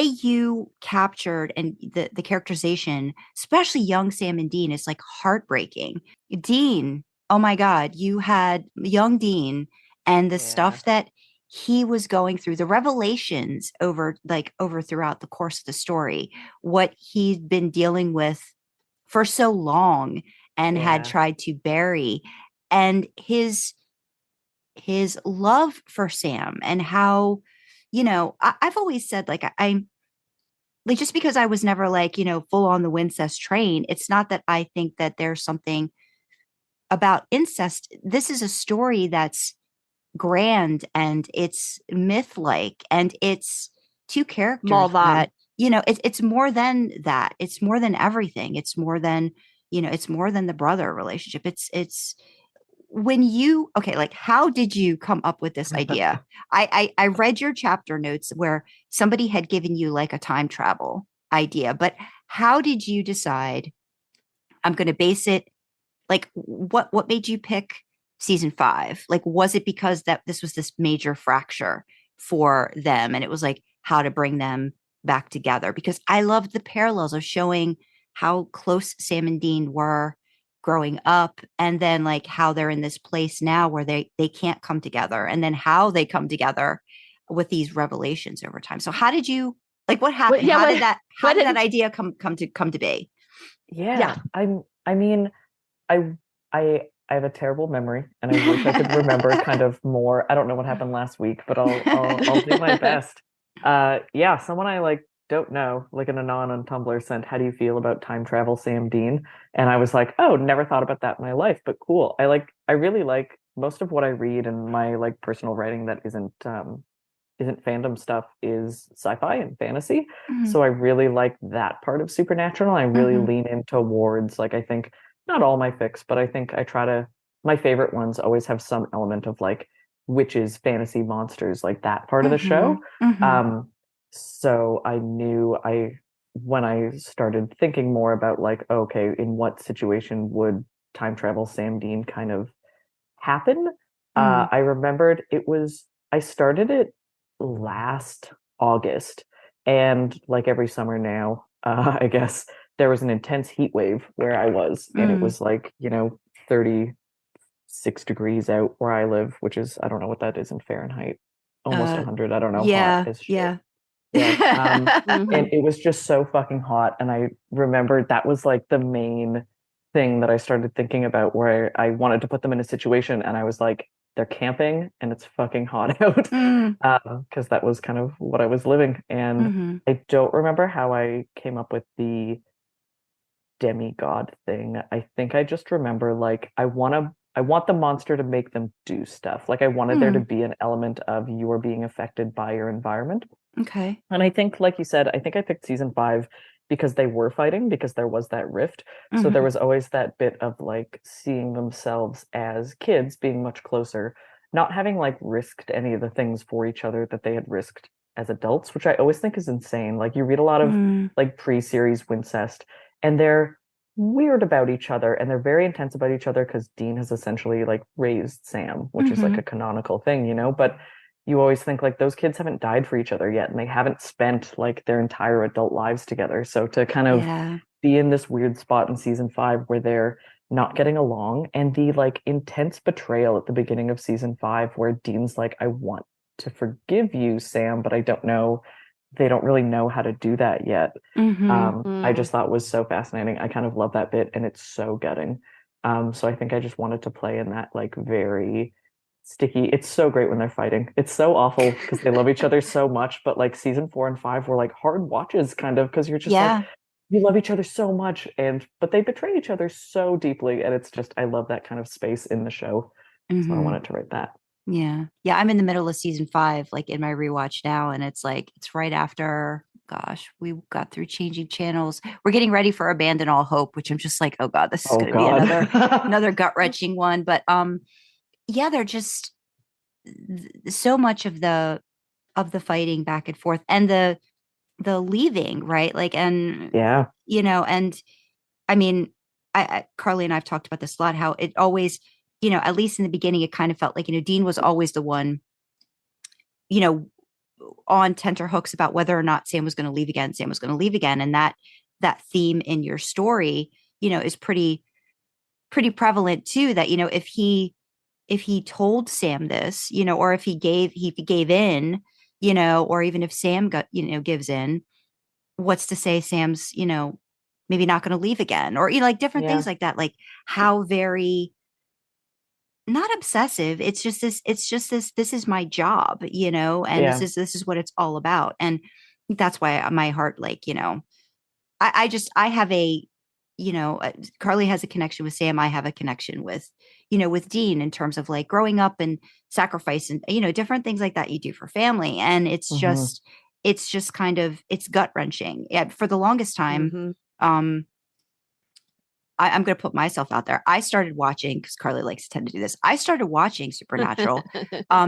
you captured and the characterization, especially young Sam and Dean, is like heartbreaking. Dean, oh my God, you had young Dean and the stuff that he was going through, the revelations over throughout the course of the story, what he'd been dealing with for so long and had tried to bury, and his love for Sam, and how, you know, I've always said, like, I'm like, just because I was never like, you know, full on the Wincest train, it's not that I think that there's something about incest. This is a story that's grand, and it's myth-like, and it's two characters that, you know, it's more than that. It's more than everything. It's more than, you know, it's more than the brother relationship. It's when you, okay, like, how did you come up with this idea? I read your chapter notes where somebody had given you like a time travel idea, but how did you decide, I'm going to base it, like, what made you pick season 5? Like, was it because that this was this major fracture for them, and it was like how to bring them back together? Because I loved the parallels of showing how close Sam and Dean were growing up, and then like how they're in this place now where they can't come together, and then how they come together with these revelations over time. So how did you, like, what happened? How did that idea come to be? Yeah. I mean, I have a terrible memory, and I wish I could remember kind of more. I don't know what happened last week, but I'll do my best. Someone I like don't know, like an anon on Tumblr, sent, how do you feel about time travel Sam Dean? And I was like, oh, never thought about that in my life, but cool. I really like most of what I read in my like personal writing that isn't fandom stuff is sci-fi and fantasy. Mm-hmm. So I really like that part of Supernatural. I really lean in towards, like, I think not all my fics, but I think I try to, my favorite ones always have some element of like witches, fantasy, monsters, like that part of the show. So I knew when I started thinking more about like, okay, in what situation would time travel Sam Dean kind of happen? I remembered I started it last August, and like every summer now, I guess there was an intense heat wave where I was, and it was like, you know, 36 degrees out where I live, which is, I don't know what that is in Fahrenheit, almost 100. I don't know. Yeah, hot as shit. yeah. And it was just so fucking hot. And I remembered that was like the main thing that I started thinking about, where I wanted to put them in a situation, and I was like, they're camping and it's fucking hot out, because that was kind of what I was living. And I don't remember how I came up with the demigod thing. I think I just remember like I want the monster to make them do stuff. Like I wanted there to be an element of you are being affected by your environment. Okay. And I think, like you said, I think I picked season 5 because they were fighting, because there was that rift. So there was always that bit of like seeing themselves as kids being much closer, not having like risked any of the things for each other that they had risked as adults, which I always think is insane. Like you read a lot of like pre-series Wincest, and they're weird about each other and they're very intense about each other because Dean has essentially like raised Sam, which is like a canonical thing, you know, but you always think like those kids haven't died for each other yet and they haven't spent like their entire adult lives together. So to kind of be in this weird spot in season 5 where they're not getting along, and the like intense betrayal at the beginning of season 5 where Dean's like, I want to forgive you, Sam, but I don't know, they don't really know how to do that yet. I just thought was so fascinating. I kind of love that bit, and it's so gutting. So I think I just wanted to play in that like very sticky. It's so great when they're fighting. It's so awful because they love each other so much, but like season 4 and 5 were like hard watches kind of because you're just like, you love each other so much, but they betray each other so deeply, and it's just, I love that kind of space in the show. So I wanted to write that. Yeah. I'm in the middle of season 5, like in my rewatch now. And it's like, it's right after, gosh, we got through changing channels. We're getting ready for Abandon All Hope, which I'm just like, oh God, this is going to be another gut wrenching one. But yeah, they're just so much of the fighting back and forth and the leaving, right? Like, and you know, and I mean, Karlee and I've talked about this a lot, how it always, you know, at least in the beginning, it kind of felt like, you know, Dean was always the one, you know, on tenterhooks about whether or not Sam was going to leave again. And that theme in your story, you know, is pretty prevalent too, that, you know, if he told Sam this, you know, or if he gave in, you know, or even if Sam gives in, what's to say Sam's, you know, maybe not going to leave again, or, you know, like different things like that, like how very not obsessive. It's just this, this is my job, you know, and this is what it's all about. And that's why my heart, like, you know, I have a, you know, Karlee has a connection with Sam. I have a connection with, you know, with Dean in terms of like growing up and sacrifice and, you know, different things like that you do for family. And it's just kind of, it's gut wrenching. Yeah. For the longest time, I'm going to put myself out there. I started watching, because Karlee likes to tend to do this. I started watching Supernatural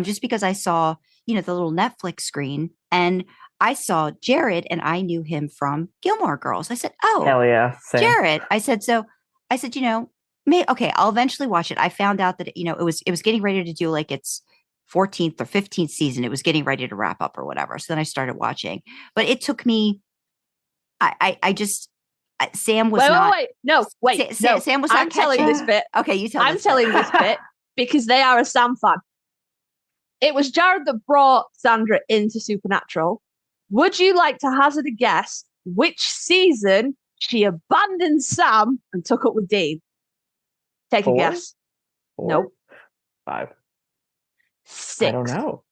just because I saw, you know, the little Netflix screen, and I saw Jared, and I knew him from Gilmore Girls. I said, "Oh, hell yeah, same. Jared." I said, you know, okay, I'll eventually watch it. I found out that, you know, it was getting ready to do like its 14th or 15th season. It was getting ready to wrap up or whatever. So then I started watching, but it took me. Sam was wait. Sam was not I'm telling this bit. Okay, you tell. I'm telling this bit because they are a Sam fan. It was Jared that brought Sandra into Supernatural. Would you like to hazard a guess which season she abandoned Sam and took up with Dean? Take 4? a guess. 4? Nope. 5. 6. I don't know.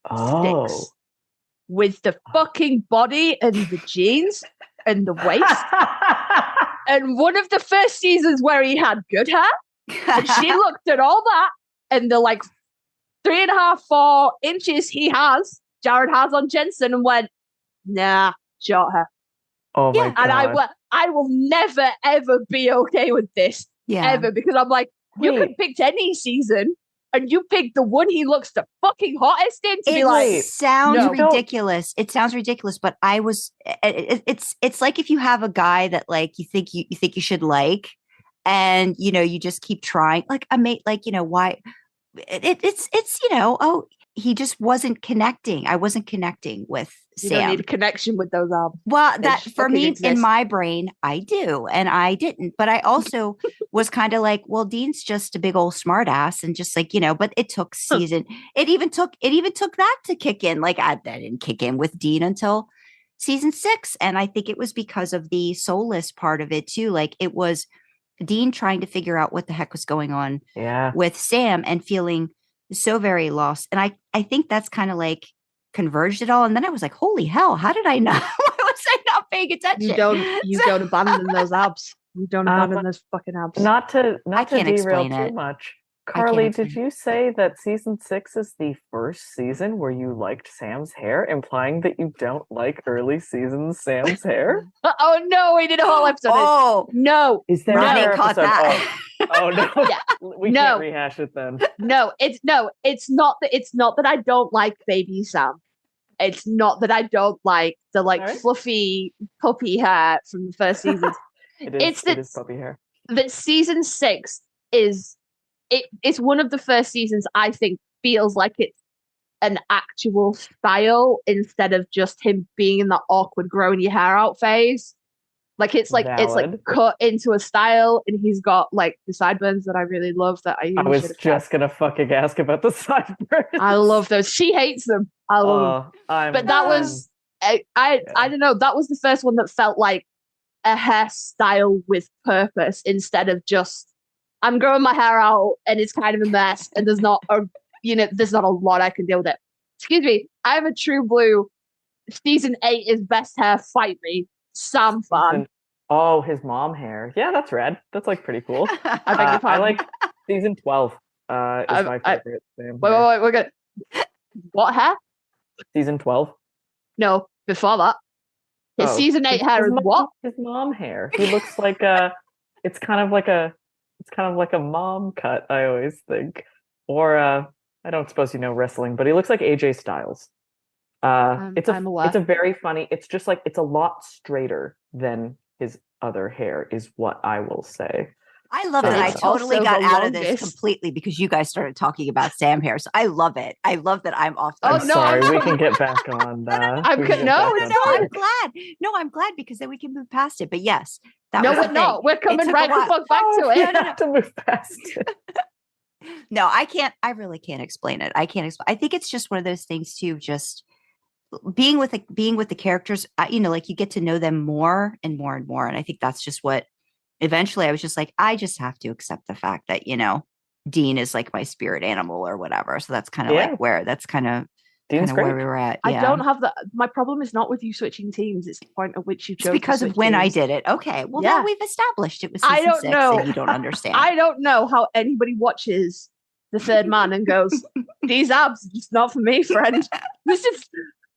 Oh. 6. With the fucking body and the jeans and the waist. And one of the first seasons where he had good hair. And she looked at all that and the like 3.5, 4 inches Jared has on Jensen, and went, nah, shot her. Oh my God. And I will never ever be okay with this. Ever, because I'm like, you could pick any season and you pick the one he looks the fucking hottest in to be like, sounds ridiculous. It sounds ridiculous, but I was it's like if you have a guy that like you think you should like, and you know, you just keep trying, like a mate, like, you know, why it's you know, oh, he just wasn't connecting. I wasn't connecting with Sam. You don't need a connection with those albums. Well, that for me, in my brain, I do, and I didn't. But I also was kind of like, well, Dean's just a big old smart ass, and just like, you know. But it took season. It even took that to kick in. Like that didn't kick in with Dean until season 6, and I think it was because of the soulless part of it too. Like it was Dean trying to figure out what the heck was going on with Sam and feeling so very lost. And I think that's kind of like converged it all. And then I was like, holy hell, how did I not? Why was I not paying attention? You don't abandon those abs. You don't abandon those fucking abs. Not to derail too much. Karlee, did you say that season 6 is the first season where you liked Sam's hair, implying that you don't like early seasons Sam's hair? Oh no, we did a whole episode. Oh no, is there Roni caught that? Oh no, yeah. We can't rehash it then. No, it's not that I don't like baby Sam. it's not that I don't like the like Alright. fluffy puppy hair from the first season. It is puppy hair. That season 6 it's one of the first seasons I think feels like it's an actual style instead of just him being in that awkward growing your hair out phase. Like it's like Valid. cut into a style, and he's got like the sideburns that I really love. That I was just gonna fucking ask about the sideburns. I love those. She hates them. I love them. But that was I don't know. That was the first one that felt like a hairstyle with purpose instead of just I'm growing my hair out and it's kind of a mess and there's not a lot I can deal with it. Excuse me. I'm a true blue. Season 8 is best hair. Fight me. Sam fan. Oh, his mom hair. Yeah, that's rad. That's like pretty cool. I beg your pardon. I like season 12. Is my favorite. Wait, we're good. What hair? Season 12. No, before that. His season 8 hair is what? His mom hair. He looks like it's kind of like a mom cut, I always think. Or I don't suppose you know wrestling, but he looks like AJ Styles. It's a very funny. It's just like it's a lot straighter than his other hair, is what I will say. I love that I totally got out of this completely because you guys started talking about Sam hair. So I love it. I love that I'm off. I'm sorry. We can get back on. I'm glad. No, I'm glad because then we can move past it. But yes, we're not. We're coming right back to it. We have to move past it. No, I can't. I really can't explain it. I can't explain. I think it's just one of those things too. Just being with the characters, like you get to know them more and more and more. And I think that's just what eventually I was just like, I just have to accept the fact that, Dean is like my spirit animal or whatever. So that's kind of like where where we were at. Yeah. I don't have that. My problem is not with you switching teams. It's the point at which you chose. It's because of when I did it. Okay. Well, now we've established it was season 6 and you don't understand. I don't know how anybody watches The Third Man and goes, these abs are just not for me, friend.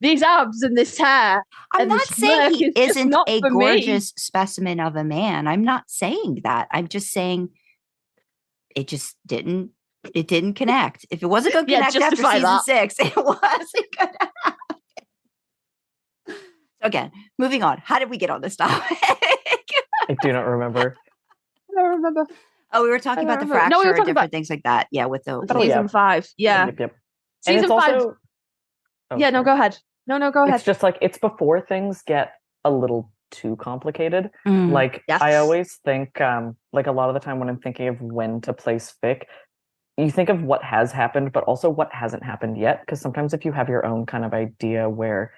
These abs and this hair. I'm not saying he isn't a gorgeous specimen of a man. I'm not saying that. I'm just saying it just didn't connect. If it wasn't going to connect after season 6, it wasn't going to happen. Again, moving on. How did we get on this topic? I do not remember. I don't remember. Oh, we were talking about the fracture and different things like that. Yeah, with the season 5. Yeah. Yep. Season 5. Also, no, go ahead. No, go ahead. It's just like it's before things get a little too complicated. Yes. I always think, like a lot of the time when I'm thinking of when to place fic, you think of what has happened, but also what hasn't happened yet. Because sometimes if you have your own kind of idea where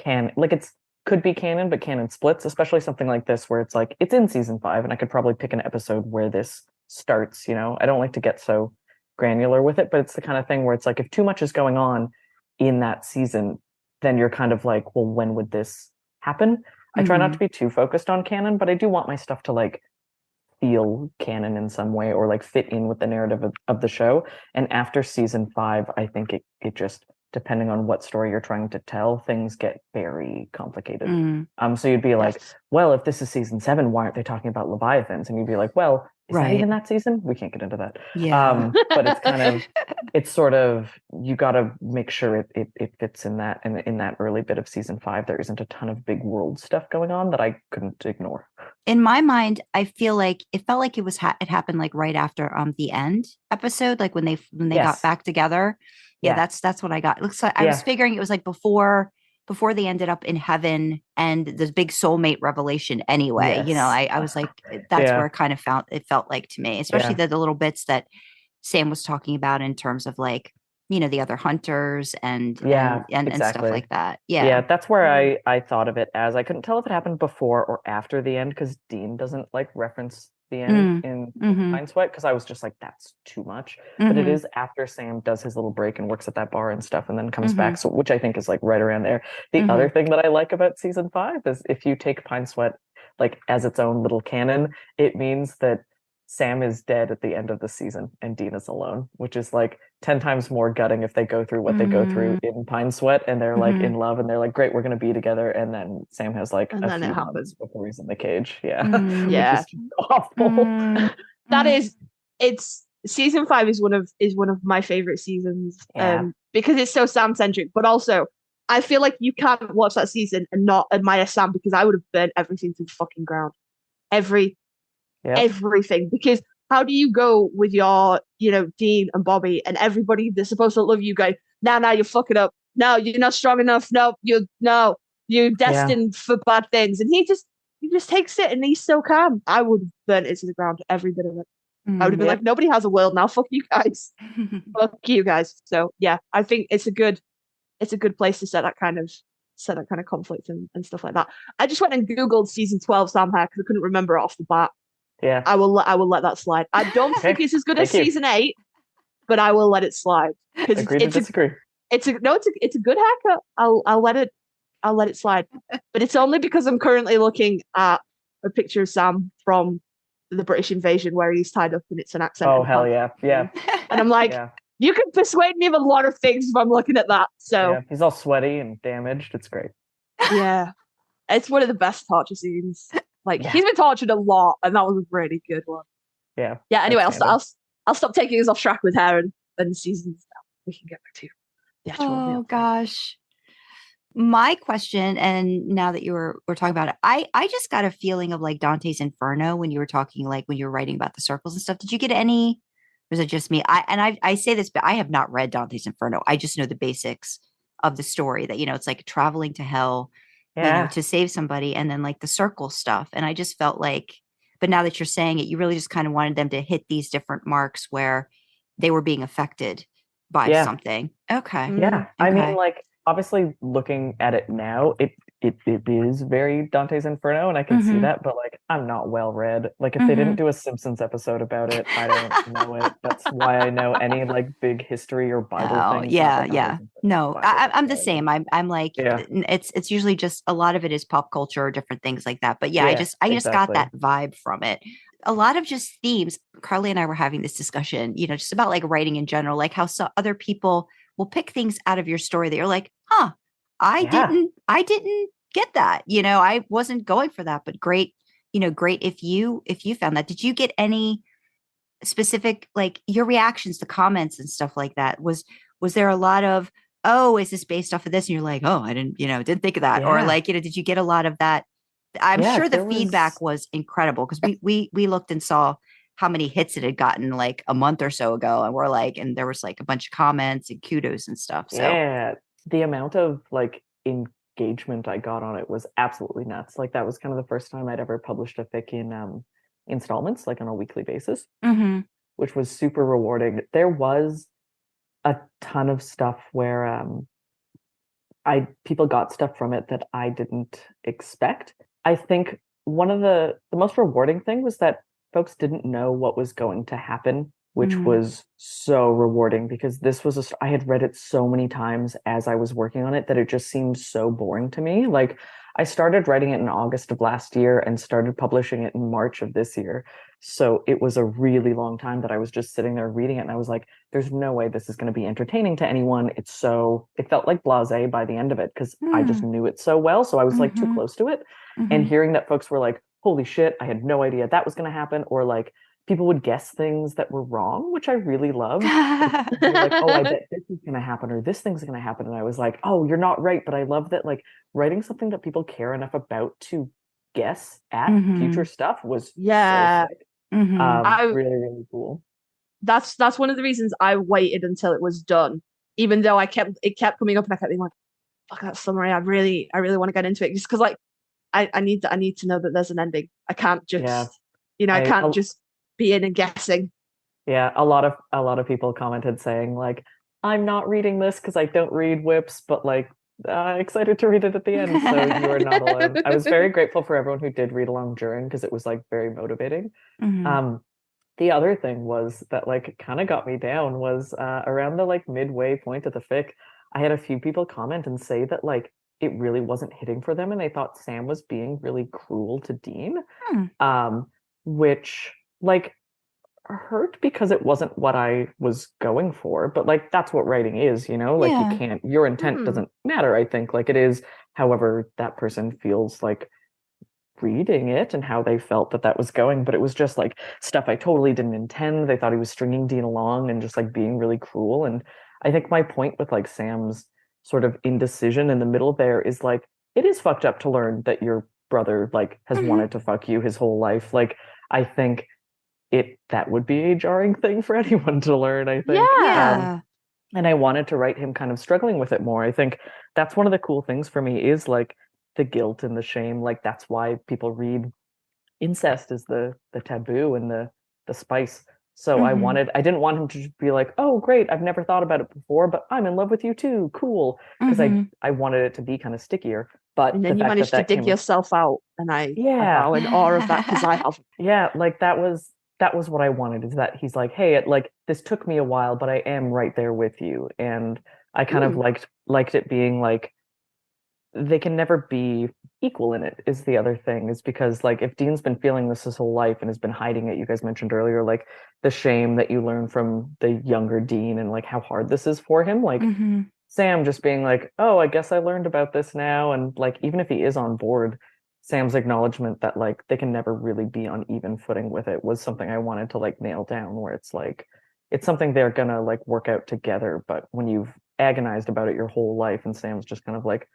could be canon, but canon splits, especially something like this where it's like it's in season 5, and I could probably pick an episode where this starts. I don't like to get so granular with it, but it's the kind of thing where it's like if too much is going on in that season, then you're kind of like, well, when would this happen? I try not to be too focused on canon, but I do want my stuff to like feel canon in some way or like fit in with the narrative of the show. And after season 5, I think it just, depending on what story you're trying to tell, things get very complicated. So you'd be like, well, if this is season 7, why aren't they talking about Leviathans? And you'd be like, well, is that even that season? We can't get into that. Yeah. But it's kind of, it's sort of, you got to make sure it fits in that. And in that early bit of season 5, there isn't a ton of big world stuff going on that I couldn't ignore. In my mind, I feel like it felt like it was it happened like right after the end episode, like when they got back together. Yeah, that's what I got. It looks like I was figuring it was like before they ended up in heaven and the big soulmate revelation anyway. I was like, that's where it felt like to me, especially the little bits that Sam was talking about in terms of like, the other hunters and stuff like that. Yeah, that's where I thought of it as. I couldn't tell if it happened before or after the end because Dean doesn't like reference the end in Pine Sweat because I was just like, that's too much. But it is after Sam does his little break and works at that bar and stuff and then comes back, so which I think is like right around there. The other thing that I like about season 5 is if you take Pine Sweat like as its own little canon, it means that Sam is dead at the end of the season and Dean is alone, which is like 10 times more gutting if they go through what they go through in Pine Sweat and they're like in love and they're like, great, we're going to be together. And then Sam has like a few months before he's in the cage. Yeah. Awful. That is, it's season 5 is one of my favorite seasons because it's so Sam centric, but also I feel like you can't watch that season and not admire Sam, because I would have burnt everything to the fucking ground. Everything. Because how do you go with your, Dean and Bobby and everybody that's supposed to love you go, now you're fucking up. No, you're not strong enough. You're destined for bad things. And he just takes it and he's so calm. I would have burnt it to the ground, every bit of it. I would have been like, nobody has a world now. Fuck you guys. Fuck you guys. So yeah, I think it's a good place to set that kind of conflict and stuff like that. I just went and Googled season 12 Sam Hare because I couldn't remember it off the bat. Yeah. I will let that slide. I don't think it's as good as season 8, but I will let it slide. Agree to disagree. It's a good haircut. I'll let it slide. But it's only because I'm currently looking at a picture of Sam from the British invasion where he's tied up and it's an accent. Oh hell yeah. Yeah. And I'm like, you can persuade me of a lot of things if I'm looking at that. So he's all sweaty and damaged. It's great. Yeah. It's one of the best torture scenes. Like he's been tortured a lot, and that was a really good one. Yeah. Yeah. Anyway, I'll stop taking us off track with hair and seasons now. We can get back to the actual meal. Gosh. My question, and now that we're talking about it, I just got a feeling of like Dante's Inferno when you were talking, like when you were writing about the circles and stuff. Did you get any? Or is it just me? I say this, but I have not read Dante's Inferno. I just know the basics of the story that, it's like traveling to hell, to save somebody, and then like the circle stuff. And I just felt like, but now that you're saying it, you really just kind of wanted them to hit these different marks where they were being affected by something. Okay. Yeah. Okay. I mean, like, obviously looking at it now, it is very Dante's Inferno, and I can see that, but like I'm not well read. Like if they didn't do a Simpsons episode about it, I don't know it. That's why I know any like big history or Bible things. Yeah. No, I'm the same. I'm like, it's usually just a lot of it is pop culture or different things like that. But I just got that vibe from it. A lot of just themes. Karlee and I were having this discussion, just about like writing in general, like how other people will pick things out of your story that you're like, I didn't get that. I wasn't going for that, but great if you found that. Did you get any specific, like your reactions to comments and stuff like that? Was there a lot of, oh, is this based off of this? And you're like, oh, I didn't think of that. Or like, did you get a lot of that? I'm sure the feedback was incredible because we looked and saw how many hits it had gotten like a month or so ago. And we're like, and there was like a bunch of comments and kudos and stuff. So yeah, the amount of like engagement I got on it was absolutely nuts. Like that was kind of the first time I'd ever published a fic in installments, like on a weekly basis, which was super rewarding. There was a ton of stuff where people got stuff from it that I didn't expect. I think one of the most rewarding thing was that folks didn't know what was going to happen, which was so rewarding because this was I had read it so many times as I was working on it that it just seemed so boring to me. Like I started writing it in August of last year and started publishing it in March of this year. So it was a really long time that I was just sitting there reading it. And I was like, there's no way this is going to be entertaining to anyone. It felt like blasé by the end of it because I just knew it so well. So I was like too close to it. And hearing that folks were like, holy shit, I had no idea that was going to happen. Or like people would guess things that were wrong, which I really loved. Like, oh, I bet this is going to happen or this thing's going to happen. And I was like, oh, you're not right. But I love that like writing something that people care enough about to guess at future stuff was so sick. Really, really cool. That's one of the reasons I waited until it was done, even though it kept coming up and I kept being like, fuck that summary. I really want to get into it just because like I need to know that there's an ending. I can't just I can't just be in and guessing. Yeah, a lot of people commented saying like, I'm not reading this because I don't read whips, but like excited to read it at the end. So you are not alone. I was very grateful for everyone who did read along during because it was like very motivating. The other thing was that like kind of got me down was around the like midway point of the fic, I had a few people comment and say that like it really wasn't hitting for them and they thought Sam was being really cruel to Dean, which like hurt because it wasn't what I was going for, but like that's what writing is, like you can't, your intent doesn't matter. I think like it is however that person feels like reading it and how they felt that was going, but it was just like stuff I totally didn't intend. They thought he was stringing Dean along and just like being really cruel. And I think my point with like Sam's sort of indecision in the middle there is like, it is fucked up to learn that your brother like has wanted to fuck you his whole life. Like, I think that would be a jarring thing for anyone to learn, I think. Yeah. And I wanted to write him kind of struggling with it more. I think that's one of the cool things for me is like the guilt and the shame. Like that's why people read incest is the taboo and the spice. So I didn't want him to just be like, oh great, I've never thought about it before, but I'm in love with you too. Cool. Because I wanted it to be kind of stickier. But and then you managed to dig yourself out, and I bow in awe of that because I have. Yeah, like that was what I wanted, is that he's like, hey, this took me a while, but I am right there with you. And I kind of liked it being like, they can never be equal in it, is the other thing, is because like if Dean's been feeling this his whole life and has been hiding it, you guys mentioned earlier, like the shame that you learn from the younger Dean and like how hard this is for him, like Sam just being like, oh, I guess I learned about this now. And like, even if he is on board, Sam's acknowledgement that like they can never really be on even footing with it was something I wanted to like nail down, where it's like, it's something they're gonna like work out together. But when you've agonized about it your whole life and Sam's just kind of like,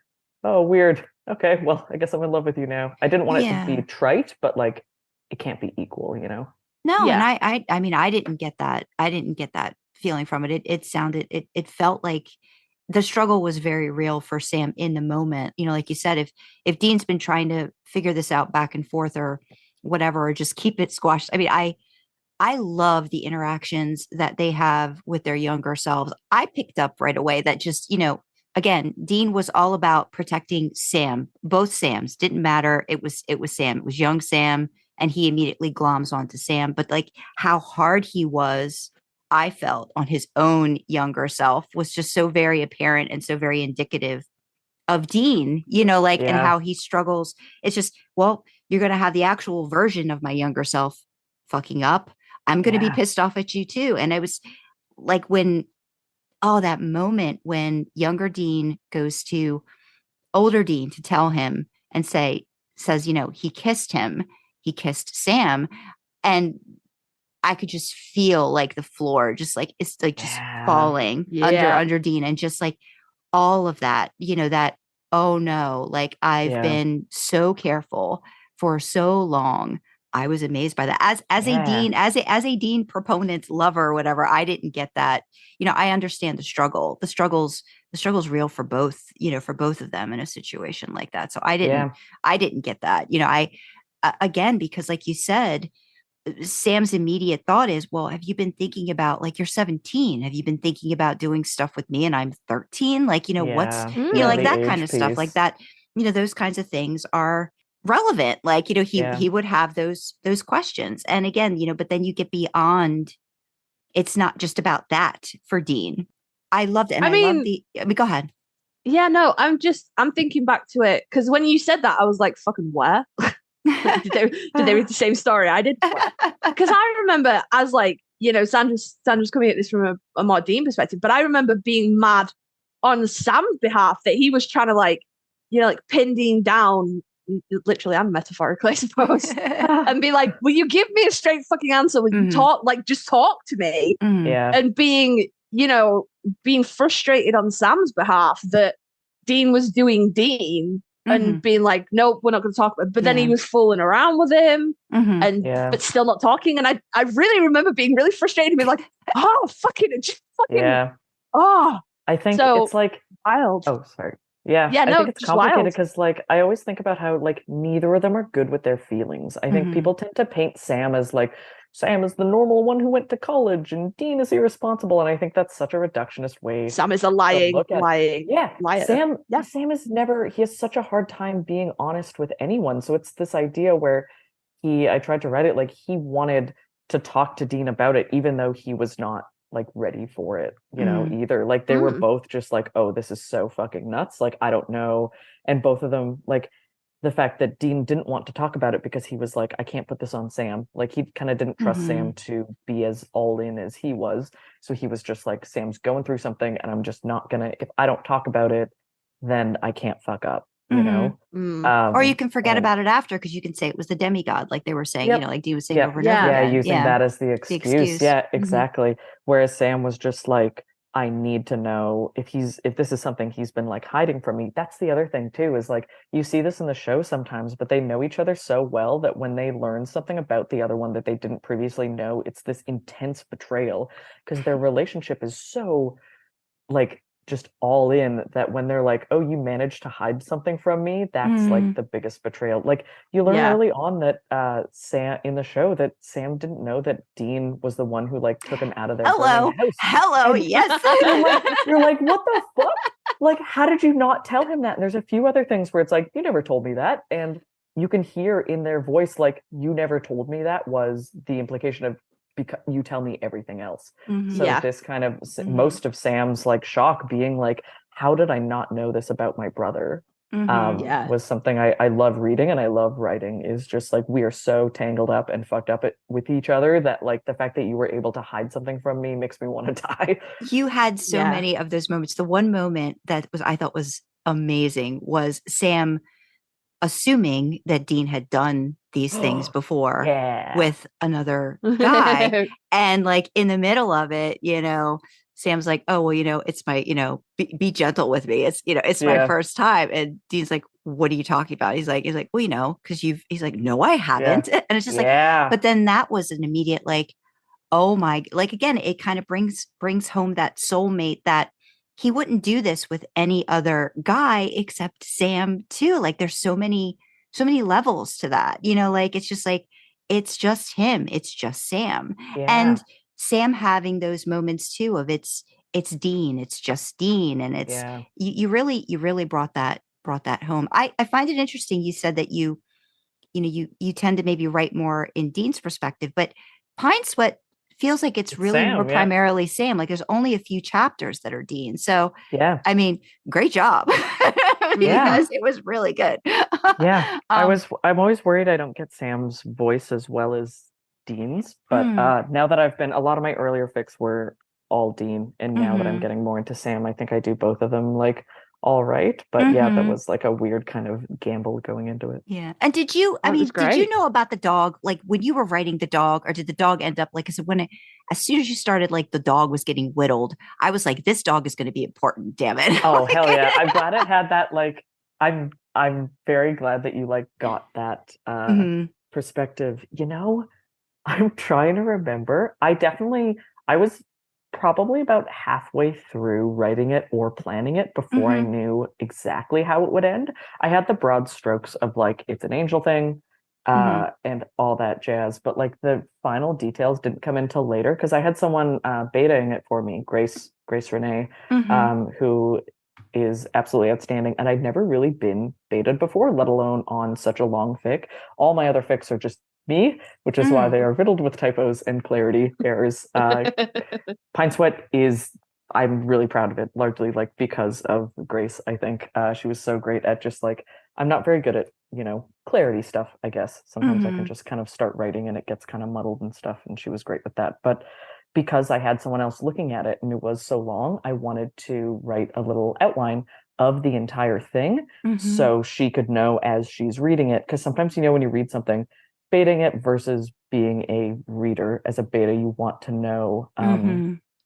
oh, weird. Okay, well, I guess I'm in love with you now. I didn't want it to be trite, but like, it can't be equal, you know? No, and I mean, I didn't get that. I didn't get that feeling from it. It felt like the struggle was very real for Sam in the moment. You know, like you said, if Dean's been trying to figure this out back and forth or whatever, or just keep it squashed. I mean, I love the interactions that they have with their younger selves. I picked up right away that just, you know, again, Dean was all about protecting Sam. Both Sams, didn't matter. It was Sam. It was young Sam, and he immediately gloms onto Sam. But like how hard he was, I felt, on his own younger self was just so very apparent and so very indicative of Dean, you know, like, and how he struggles. It's just, well, you're going to have the actual version of my younger self fucking up. I'm going to be pissed off at you too. And it was like that moment when younger Dean goes to older Dean to tell him and says, you know, he kissed Sam. And I could just feel like the floor, just like, it's like just falling under Dean, and just like all of that, you know, that, oh no, like I've been so careful for so long. I was amazed by that as a Dean proponent, lover, or whatever. I didn't get that. You know, I understand the struggle's real for both, you know, for both of them in a situation like that. So I didn't get that. You know, again, because like you said, Sam's immediate thought is, well, have you been thinking about, like, you're 17? Have you been thinking about doing stuff with me and I'm 13? Like, you know, what's, you know, like that kind of stuff like that, you know, those kinds of things are relevant. Like, you know, he would have those questions. And again, you know, but then you get beyond, it's not just about that for Dean. I loved it. And I mean, go ahead. Yeah, no, I'm thinking back to it, because when you said that, I was like, fucking where? did they read the same story I did? Because I remember, as like, you know, Sandra's coming at this from a more Dean perspective, but I remember being mad on Sam's behalf that he was trying to, like, you know, like pin Dean down, literally and metaphorically, I suppose, and be like, will you give me a straight fucking answer? Will you talk, like, just talk to me? And being, you know, being frustrated on Sam's behalf that Dean was doing Dean, and being like, nope, we're not going to talk about it. But then he was fooling around with him but still not talking. And I really remember being really frustrated and being like, oh, fucking, oh. I think it's like wild. Oh, sorry. Yeah, I think it's complicated because, like, I always think about how, like, neither of them are good with their feelings. I think people tend to paint Sam as, like, Sam is the normal one who went to college and Dean is irresponsible. And I think that's such a reductionist way. Sam is a lying. Liar. Sam is never, he has such a hard time being honest with anyone. So it's this idea where I tried to write it like he wanted to talk to Dean about it, even though he was not, like, ready for it, you know, either. Like, they were both just like, oh, this is so fucking nuts. Like, I don't know. And both of them, like, the fact that Dean didn't want to talk about it because he was like, I can't put this on Sam. Like, he kind of didn't trust Sam to be as all in as he was. So he was just like, Sam's going through something and I'm just not gonna, if I don't talk about it, then I can't fuck up, you know? Or you can forget about it after, because you can say it was the demigod, like they were saying, you know, like Dean was saying over and over again. Using that as the excuse. Yeah, exactly. Whereas Sam was just like, I need to know if this is something he's been like hiding from me. That's the other thing too, is like you see this in the show sometimes, but they know each other so well that when they learn something about the other one that they didn't previously know, it's this intense betrayal because their relationship is so like just all in that when they're like, oh, you managed to hide something from me, that's like the biggest betrayal. Like you learn early on that Sam in the show that Sam didn't know that Dean was the one who like took him out of their burning house. Hello, And yes. you're like, what the fuck? Like, how did you not tell him that? And there's a few other things where it's like, you never told me that. And you can hear in their voice, like, you never told me that was the implication of because you tell me everything else. So this kind of most of Sam's like shock being like, how did I not know this about my brother? Was something I love reading and I love writing, is just like we are so tangled up and fucked up with each other that like the fact that you were able to hide something from me makes me want to die. You had so many of those moments. The one moment that I thought was amazing was Sam assuming that Dean had done these things before with another guy. And like in the middle of it, Sam's like, oh, well, it's my, be gentle with me. It's, it's my first time. And Dean's like, what are you talking about? He's like, well, because he's like, no, I haven't. And it's just like, but then that was an immediate, like, oh my, like, again, it kind of brings home that soulmate that he wouldn't do this with any other guy except Sam too. Like there's so many levels to that, like, it's just like, it's just him. It's just Sam. And Sam having those moments too of it's Dean, it's just Dean. And it's, you really brought that home. I find it interesting. You said that you tend to maybe write more in Dean's perspective, but Pine Sweat feels like it's really Sam, more primarily Sam. Like there's only a few chapters that are Dean. So I mean, great job. Because it was really good. I'm always worried I don't get Sam's voice as well as Dean's, but now that a lot of my earlier fics were all Dean, and now that I'm getting more into Sam, I think I do both of them like all right. But that was like a weird kind of gamble going into it. Yeah. And did you know about the dog? Like when you were writing the dog, or did the dog end up like, because as soon as you started, like the dog was getting whittled, I was like, this dog is going to be important, damn it. Oh, hell yeah. I'm glad it had that. Like, I'm very glad that you like got that perspective. I'm trying to remember. I was probably about halfway through writing it or planning it before I knew exactly how it would end. I had the broad strokes of like, it's an angel thing, and all that jazz, but like the final details didn't come until later because I had someone betaing it for me, Grace Renee, who is absolutely outstanding, and I'd never really been betaed before, let alone on such a long fic. All my other fics are just me, which is why they are riddled with typos and clarity errors. Pine Sweat I'm really proud of it, largely like because of Grace. I think she was so great at just like, I'm not very good at clarity stuff, I guess. Sometimes I can just kind of start writing and it gets kind of muddled and stuff, and she was great with that. But because I had someone else looking at it and it was so long, I wanted to write a little outline of the entire thing so she could know as she's reading it, because sometimes when you read something, baiting it versus being a reader as a beta, you want to know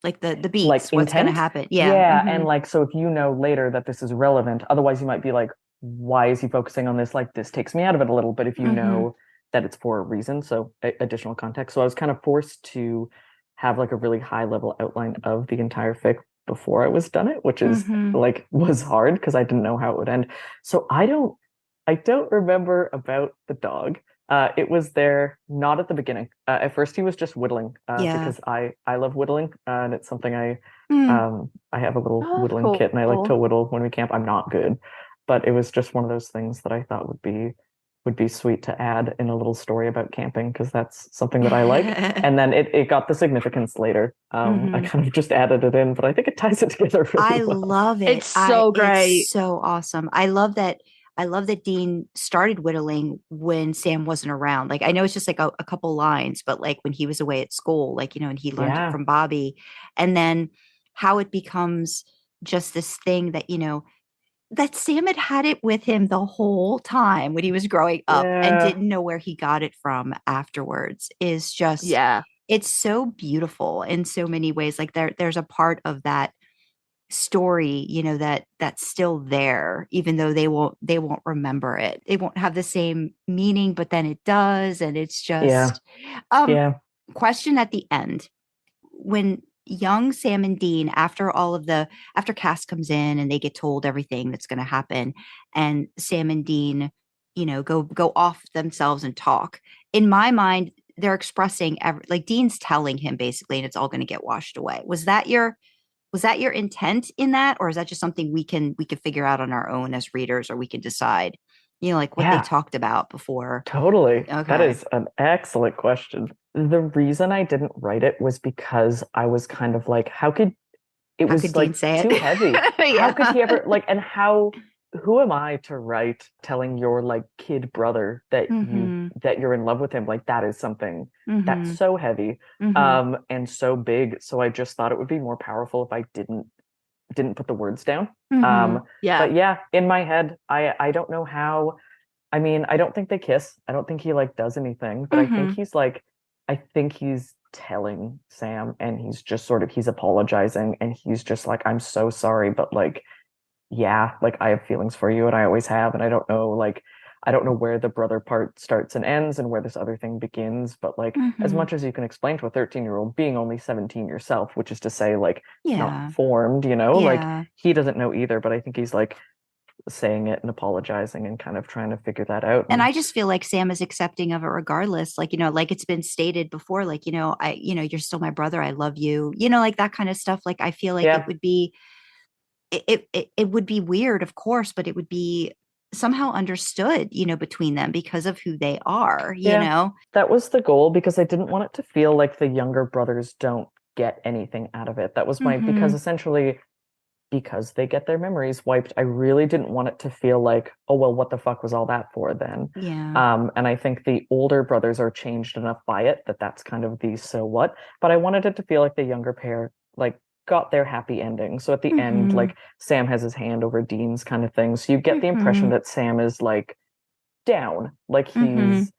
like the beats, like what's going to happen. And like, so if you know later that this is relevant, otherwise you might be like, why is he focusing on this? Like, this takes me out of it a little. But if you know that it's for a reason, so additional context. So I was kind of forced to have like a really high level outline of the entire fic before I was done it, which is like was hard because I didn't know how it would end. So I don't remember about the dog. It was there not at the beginning. At first he was just whittling because I love whittling, and it's something I have a little whittling kit, and I like to whittle when we camp. I'm not good, but it was just one of those things that I thought would be sweet to add in a little story about camping, because that's something that I like. And then it got the significance later. I kind of just added it in, but I think it ties it together really well. Love it. It's so great. It's so awesome. I love that Dean started whittling when Sam wasn't around. Like, I know it's just like a couple lines, but like when he was away at school, like, and he learned it from Bobby, and then how it becomes just this thing that, that Sam had it with him the whole time when he was growing up and didn't know where he got it from afterwards is just, it's so beautiful in so many ways. Like there's a part of that story, that's still there, even though they won't remember it. It won't have the same meaning, but then it does. And it's Yeah. just Yeah. question at the end, when young Sam and Dean, after Cass comes in and they get told everything that's going to happen, and Sam and Dean, go off themselves and talk. In my mind, they're expressing like Dean's telling him basically, and it's all going to get washed away. Was that your intent in that, or is that just something we can figure out on our own as readers, or we can decide, like what they talked about before? Totally. Okay. That is an excellent question. The reason I didn't write it was because I was kind of like, how could Dean say too it? heavy? Yeah. How could he ever and who am I to write telling your like kid brother that you're in love with him? Like that is something that's so heavy and so big. So I just thought it would be more powerful if I didn't put the words down. Yeah. But yeah, in my head, I don't know how. I mean, I don't think they kiss. I don't think he like does anything, but I think he's telling Sam, and he's just he's apologizing, and he's just like, I'm so sorry, but like, yeah, like I have feelings for you, and I always have, and I don't know where the brother part starts and ends and where this other thing begins, but like as much as you can explain to a 13-year-old, being only 17 yourself, which is to say like not formed, like he doesn't know either, but I think he's like saying it and apologizing and kind of trying to figure that out. And I just feel like Sam is accepting of it regardless. Like, like it's been stated before, like, you're still my brother. I love you, like that kind of stuff. Like, I feel like it would be, it would be weird, of course, but it would be somehow understood, between them because of who they are, you know? That was the goal, because I didn't want it to feel like the younger brothers don't get anything out of it. That was because essentially, because they get their memories wiped, I really didn't want it to feel like, oh, well, what the fuck was all that for then? Yeah. And I think the older brothers are changed enough by it that's kind of the so what. But I wanted it to feel like the younger pair, like, got their happy ending. So at the end, like, Sam has his hand over Dean's kind of thing. So you get the impression that Sam is, like, down. Like, he's...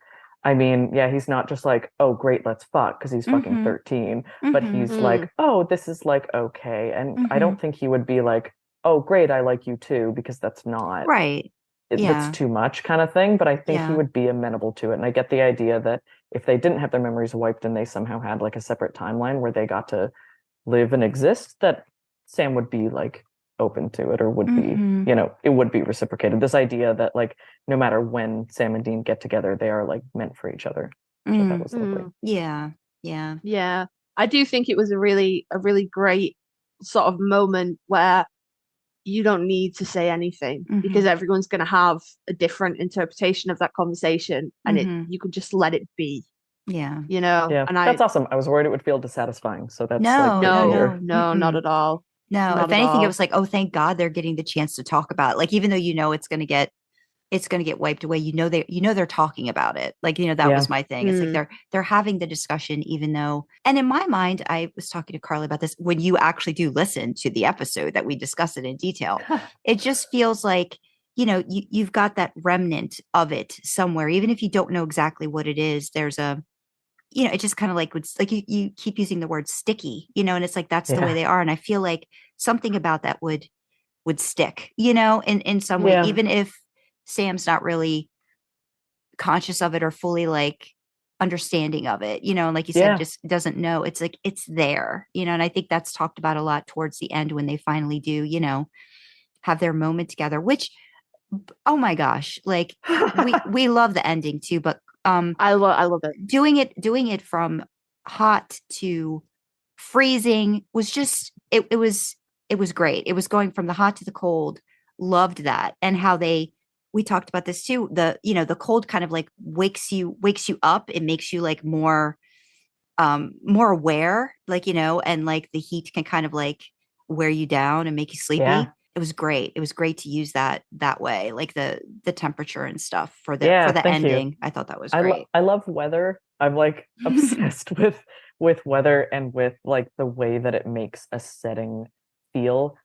I mean, yeah, he's not just like, oh, great, let's fuck, because he's fucking 13. But he's like, oh, this is like, okay. And I don't think he would be like, oh, great, I like you too, because that's not. Right. That's too much kind of thing. But I think he would be amenable to it. And I get the idea that if they didn't have their memories wiped and they somehow had like a separate timeline where they got to live and exist, that Sam would be like open to it, or would be, it would be reciprocated. This idea that like no matter when Sam and Dean get together, they are like meant for each other. So that was lovely. Yeah. I do think it was a really great sort of moment where you don't need to say anything because everyone's going to have a different interpretation of that conversation, and you can just let it be. Yeah. And that's awesome. I was worried it would feel dissatisfying, so that's no, not at all. No, Not if anything, it was like, oh, thank God they're getting the chance to talk about it. Like, even though it's going to get wiped away, they're talking about it. Like, that was my thing. It's like they're having the discussion, even though. And in my mind, I was talking to Karlee about this, when you actually do listen to the episode that we discuss it in detail, it just feels like, you've got that remnant of it somewhere, even if you don't know exactly what it is. There's a, it just kind of like you keep using the word sticky, and it's like, that's the way they are. And I feel like something about that would stick, in some way, even if Sam's not really conscious of it or fully like understanding of it, and like you said, just doesn't know. It's like, it's there, and I think that's talked about a lot towards the end when they finally do, have their moment together, which, oh my gosh, like we love the ending too, but I love it. Doing it from hot to freezing was just it was great. It was going from the hot to the cold. Loved that. And how we talked about this too. The cold kind of like wakes you up. It makes you like more aware, like, and like the heat can kind of like wear you down and make you sleepy. Yeah. It was great. It was great to use that way, like the temperature and stuff for the ending. I thought that was great. I love weather. I'm like obsessed with weather and with like the way that it makes a setting feel.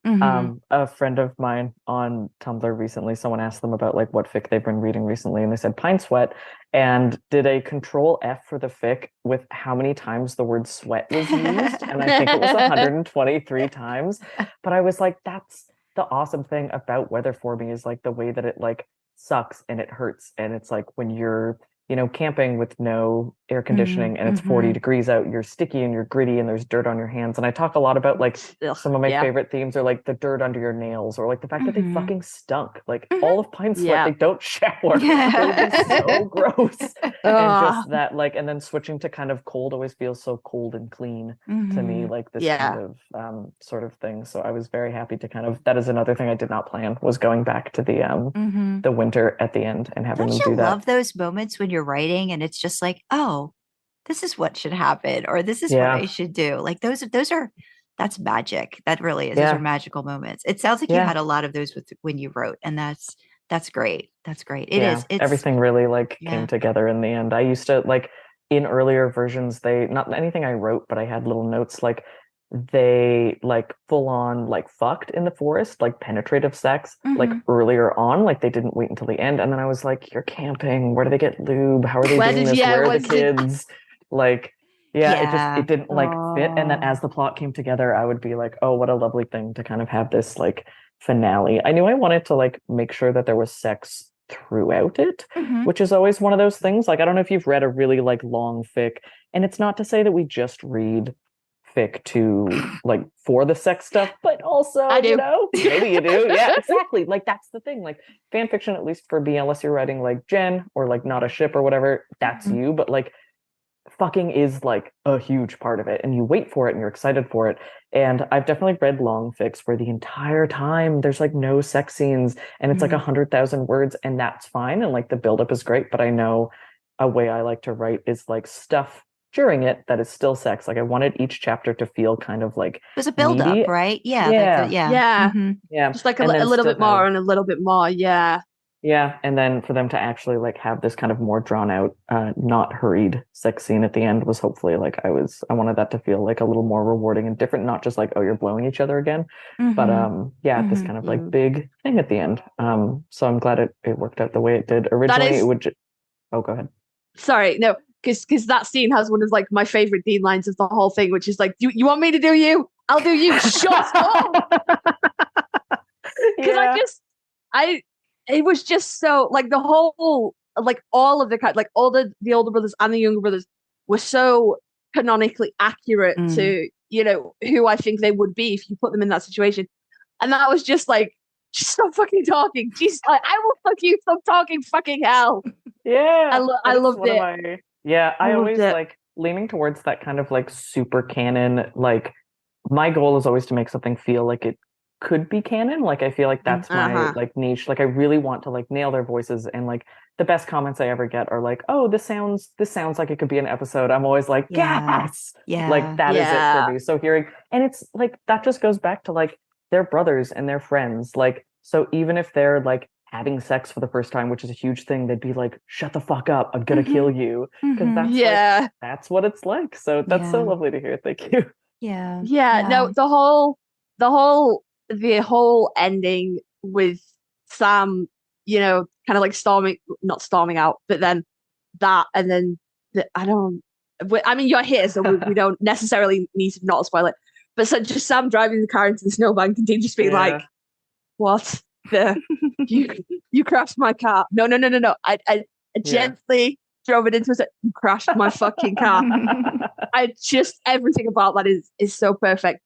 A friend of mine on Tumblr recently, someone asked them about like what fic they've been reading recently, and they said Pine Sweat, and did a control F for the fic with how many times the word sweat was used, and I think it was 123 times. But I was like, that's the awesome thing about weather for me, is like the way that it like sucks and it hurts, and it's like when you're camping with no air conditioning and it's 40 degrees out, you're sticky and you're gritty and there's dirt on your hands. And I talk a lot about like some of my favorite themes are like the dirt under your nails, or like the fact that they fucking stunk. Like all of Pine Sweat, they don't shower. It would be so gross. And just that, like, and then switching to kind of cold always feels so cold and clean to me, like this kind of sort of thing. So I was very happy to kind of, that is another thing I did not plan, was going back to the winter at the end and having them do that. I love those moments when you're writing and it's just like, oh, this is what should happen, or this is what I should do. Like that's magic. That really is. Those are magical moments. It sounds like you had a lot of those when you wrote, and that's great. That's great. It is. It's everything really like came together in the end. I used to like in earlier versions, not anything I wrote, but I had little notes like they like full on like fucked in the forest, like penetrative sex, like earlier on, like they didn't wait until the end. And then I was like, you're camping, where do they get lube, how are they doing this, where are the kids? Like it didn't like fit. And then as the plot came together, I would be like, oh, what a lovely thing to kind of have this like finale. I knew I wanted to like make sure that there was sex throughout it, which is always one of those things. Like, I don't know if you've read a really like long fic, and it's not to say that we just read fic to like for the sex stuff, but also maybe you do. Yeah, exactly. Like that's the thing. Like fan fiction, at least for me, unless you're writing like Jen or like not a ship or whatever, that's you. But like fucking is like a huge part of it, and you wait for it and you're excited for it. And I've definitely read long fics where the entire time there's like no sex scenes and it's like 100,000 words, and that's fine, and like the buildup is great. But I know a way I like to write is like stuff during it that is still sex. Like I wanted each chapter to feel kind of like there's a build up, right? Yeah. Just like a little bit more and a little bit more. Yeah, and then for them to actually like have this kind of more drawn out, not hurried sex scene at the end was hopefully like I wanted that to feel like a little more rewarding and different, not just like, oh, you're blowing each other again, but this kind of like big thing at the end. So I'm glad it worked out the way it did. Originally it would go ahead. Sorry, no, because that scene has one of like my favorite Dean lines of the whole thing, which is like, you want me to do you? I'll do you. Shut up. Because it was just so like the whole like all of the like all the older brothers and the younger brothers were so canonically accurate to who I think they would be if you put them in that situation, and that was just like, just stop fucking talking. Jesus, like, I will fuck you. Stop talking. Fucking hell. Yeah, I loved it. I always like leaning towards that kind of like super canon. Like my goal is always to make something feel like it could be canon. Like I feel like that's my like niche. Like I really want to like nail their voices, and like the best comments I ever get are like, oh, this sounds like it could be an episode. I'm always like, yes, like that is it for me. So hearing, and it's like that just goes back to like they're brothers and they're friends. Like, so even if they're like having sex for the first time, which is a huge thing, they'd be like, shut the fuck up, I'm gonna kill you, because that's like, that's what it's like. So that's so lovely to hear. Thank you. No, the whole ending with Sam, kind of like not storming out, but then that, and then I mean, you're here, so we don't necessarily need to not spoil it. But so just Sam driving the car into the snowbank and Dean just being like, "What the? you crashed my car? No. I gently drove it into you crashed my fucking car." Everything about that is so perfect.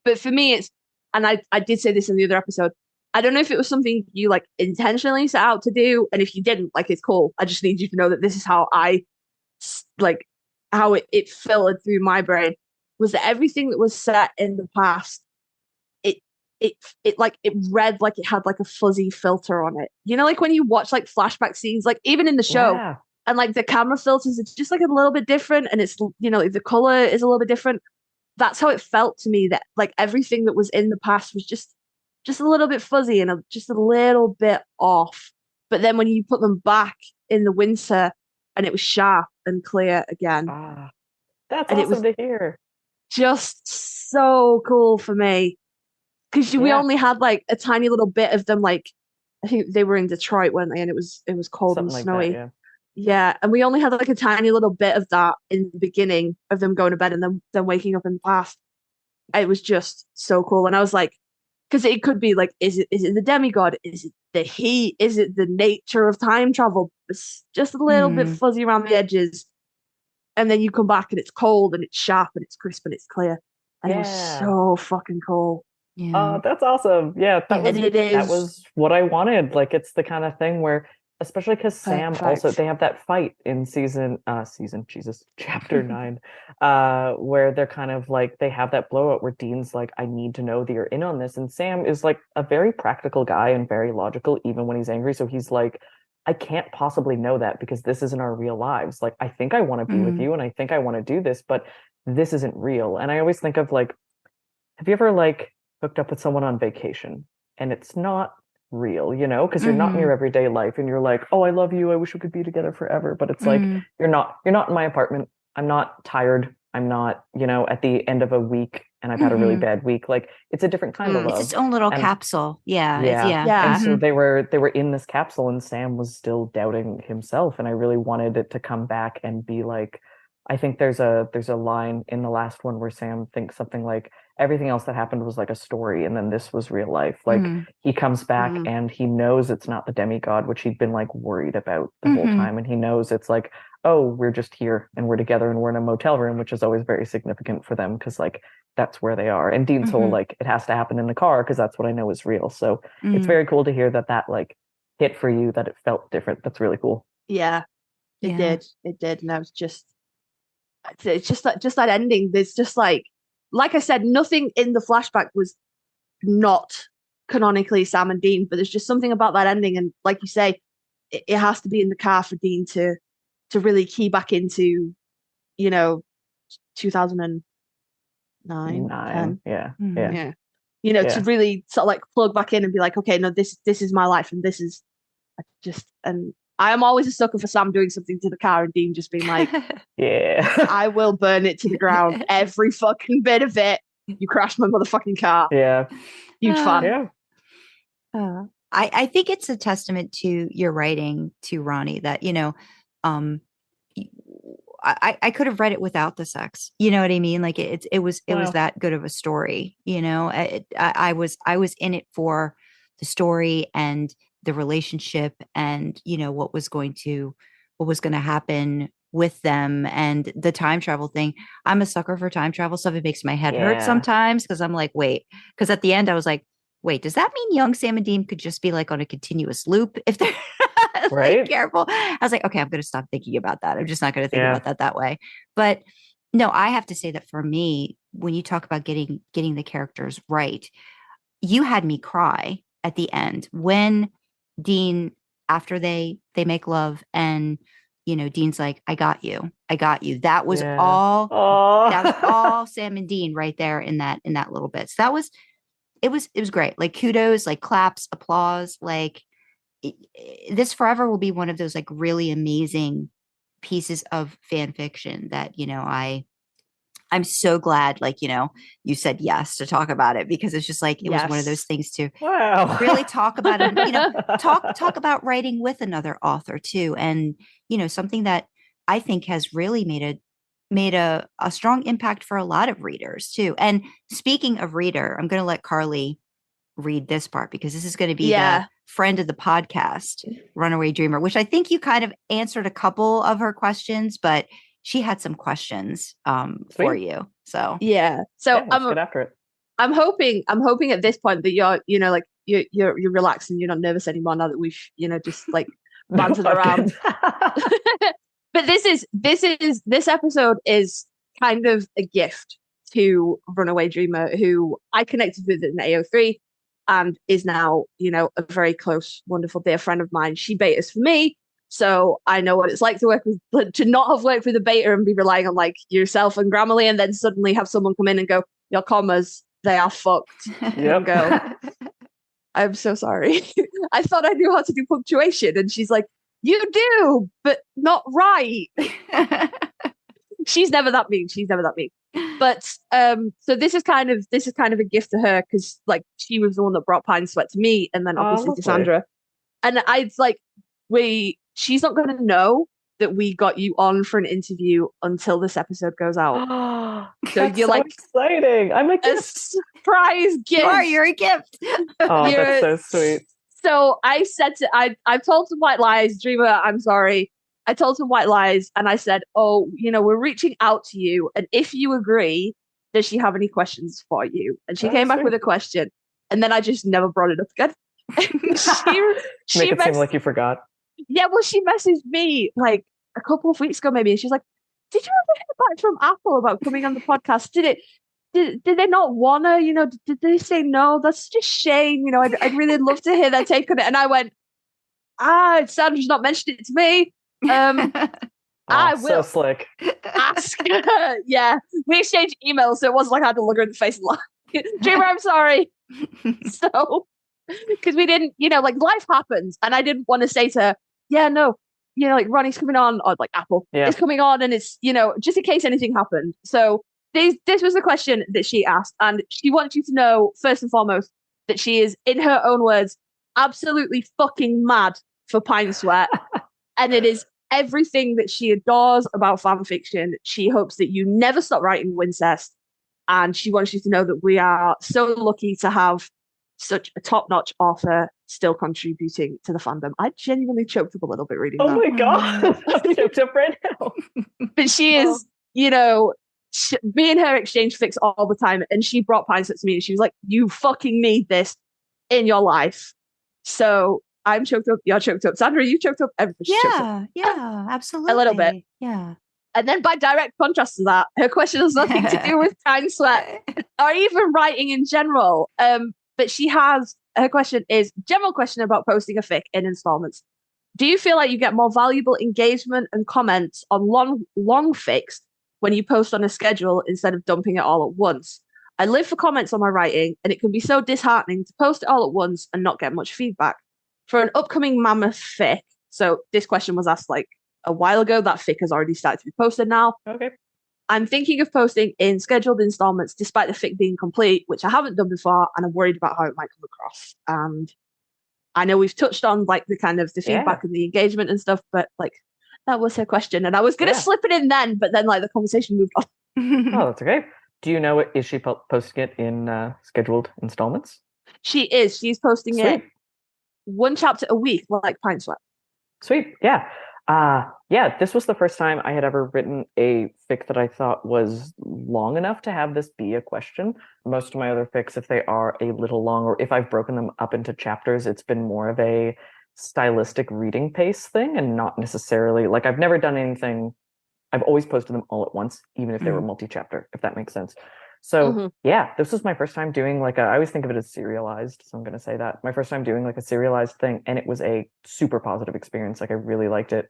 But for me, it's. And I did say this in the other episode, I don't know if it was something you like intentionally set out to do, and if you didn't, like, it's cool. I just need you to know that this is how how it filtered through my brain, was that everything that was set in the past, it read like it had like a fuzzy filter on it. Like when you watch like flashback scenes, like even in the show, and like the camera filters, it's just like a little bit different, and it's like the color is a little bit different. That's how it felt to me, that like everything that was in the past was just a little bit fuzzy and just a little bit off. But then when you put them back in the winter, and it was sharp and clear again. That's awesome to hear. Just so cool for me. because we only had like a tiny little bit of them. Like I think they were in Detroit, weren't they? And it was cold Something and like snowy. that, Yeah, and we only had like a tiny little bit of that in the beginning of them going to bed and then waking up in the past. It was just so cool, and I was like, because it could be like, is it the demigod? Is it the heat? Is it the nature of time travel? It's just a little bit fuzzy around the edges, and then you come back and it's cold and it's sharp and it's crisp and it's clear, and it was so fucking cool. Yeah. Oh, that's awesome. Yeah, that Yeah. was what I wanted. Like it's the kind of thing where, especially because Sam also, they have that fight in chapter 9, where they're kind of like, they have that blowout where Dean's like, I need to know that you're in on this. And Sam is like a very practical guy and very logical, even when he's angry. So he's like, I can't possibly know that because this isn't our real lives. Like, I think I want to be with you and I think I want to do this, but this isn't real. And I always think of like, have you ever like hooked up with someone on vacation and it's not real, you know, because you're not in your everyday life and you're like, oh, I love you, I wish we could be together forever, but it's like you're not in my apartment, I'm not tired, I'm not, you know, at the end of a week and I've had a really bad week. Like it's a different kind of love. It's its own little capsule. Yeah. And so they were in this capsule and Sam was still doubting himself, and I really wanted it to come back and be like, I think there's a line in the last one where Sam thinks something like, everything else that happened was like a story and then this was real life. Like he comes back and he knows it's not the demigod, which he'd been like worried about the whole time, and he knows it's like, oh, we're just here and we're together and we're in a motel room, which is always very significant for them because like that's where they are. And Dean's whole like, it has to happen in the car because that's what I know is real. So it's very cool to hear that like hit for you, that it felt different. That's really cool. It did. And I was just, it's just that ending. There's just like I said, nothing in the flashback was not canonically Sam and Dean, but there's just something about that ending. And like you say, it has to be in the car for Dean to really key back into, you know, 2009. 10. Yeah. You know, to really sort of like plug back in and be like, okay, no, this is my life, and this is and I am always a sucker for Sam doing something to the car and Dean just being like, yeah, I will burn it to the ground, every fucking bit of it. You crashed my motherfucking car. Yeah. Huge fan. Yeah. I think it's a testament to your writing to Roni that, you know, I could have read it without the sex. You know what I mean? Like it was that good of a story. You know, I was in it for the story and the relationship and, you know, what was going to happen with them and the time travel thing. I'm a sucker for time travel stuff. It makes my head hurt sometimes because I'm like, wait, because at the end I was like, wait, does that mean young Sam and Dean could just be like on a continuous loop if they're right? Careful. I was like, okay, I'm going to stop thinking about that. I'm just not going to think about that way. But no, I have to say that for me, when you talk about getting the characters right, you had me cry at the end when Dean, after they make love and, you know, Dean's like, I got you. That was all Sam and Dean right there in that little bit. So that was, it was great. Like kudos, like claps, applause, like this forever will be one of those like really amazing pieces of fan fiction that, you know, I'm so glad, like, you know, you said yes to talk about it because it's just like, it was one of those things to really talk about, and, you know, talk about writing with another author too. And, you know, something that I think has really made a strong impact for a lot of readers too. And speaking of reader, I'm going to let Karlee read this part because this is going to be the friend of the podcast, Runaway Dreamer, which I think you kind of answered a couple of her questions, but she had some questions for you. So so let's get after it. I'm hoping at this point that you're, you know, like you're relaxed and you're not nervous anymore now that we've, you know, just like bantered around. But this episode is kind of a gift to Runaway Dreamer, who I connected with in AO3 and is now, you know, a very close, wonderful, dear friend of mine. She betas for me, so I know what it's like to work with, to not have worked with a beta and be relying on like yourself and Grammarly, and then suddenly have someone come in and go, your commas, they are fucked. And go, I'm so sorry. I thought I knew how to do punctuation, and she's like, you do, but not right. She's never that mean. But so this is kind of a gift to her because like she was the one that brought Pine Sweat to me, and then obviously to Sandra. And I'd like she's not going to know that we got you on for an interview until this episode goes out. So That's you're so like exciting. I'm like a surprise gift. You're a gift. Oh, that's so sweet. So I said I've told some white lies, Dreamer, I'm sorry. I told some white lies and I said, oh, we're reaching out to you. And if you agree, does she have any questions for you? And she came back with a question. And then I just never brought it up again. she Make it seem like you forgot. Yeah, well, she messaged me like a couple of weeks ago, maybe. And she's like, did you ever hear back from Apple about coming on the podcast? Did they not want to, did they say no? That's just a shame. I'd really love to hear their take on it. And I went, Sandra's not mentioned it to me. I will so slick. ask. Yeah, we exchanged emails, so it wasn't like I had to look her in the face and lie. Dreamer, I'm sorry. So, because we didn't, like life happens, and I didn't want to say to her, yeah, no, like Ronnie's coming on, or like Apple is coming on, and it's, just in case anything happened. So this was the question that she asked, and she wants you to know first and foremost that she is, in her own words, absolutely fucking mad for Pine Sweat, and it is everything that she adores about fan fiction. She hopes that you never stop writing Wincest, and she wants you to know that we are so lucky to have such a top-notch author still contributing to the fandom. I genuinely choked up a little bit reading that. Oh my god, I choked up right now. But she is, me and her exchange fics all the time, and she brought Pine Sweat to me, and she was like, "You fucking need this in your life." So I'm choked up. You're choked up. Sandra, you choked up. Yeah, absolutely. A little bit. Yeah. And then by direct contrast to that, her question has nothing to do with Pine Sweat or even writing in general. But her question is general question about posting a fic in installments. Do you feel like you get more valuable engagement and comments on long fics when you post on a schedule instead of dumping it all at once? I live for comments on my writing, and it can be so disheartening to post it all at once and not get much feedback. For an upcoming mammoth fic, so this question was asked like a while ago, that fic has already started to be posted now. Okay. I'm thinking of posting in scheduled installments despite the fic being complete, which I haven't done before, and I'm worried about how it might come across. And I know we've touched on like the kind of the feedback and the engagement and stuff, but like that was her question, and I was going to slip it in then, but then like the conversation moved on. Oh, that's okay. Do you know it? Is she posting it in scheduled installments? She is. She's posting it one chapter a week, like Pine Sweat. Sweet. Yeah. This was the first time I had ever written a fic that I thought was long enough to have this be a question. Most of my other fics, if they are a little long, or if I've broken them up into chapters, it's been more of a stylistic reading pace thing, and not necessarily like I've never done anything. I've always posted them all at once, even if they were multi-chapter, if that makes sense. So this was my first time doing I always think of it as serialized, so I'm going to say that. My first time doing like a serialized thing, and it was a super positive experience. Like I really liked it.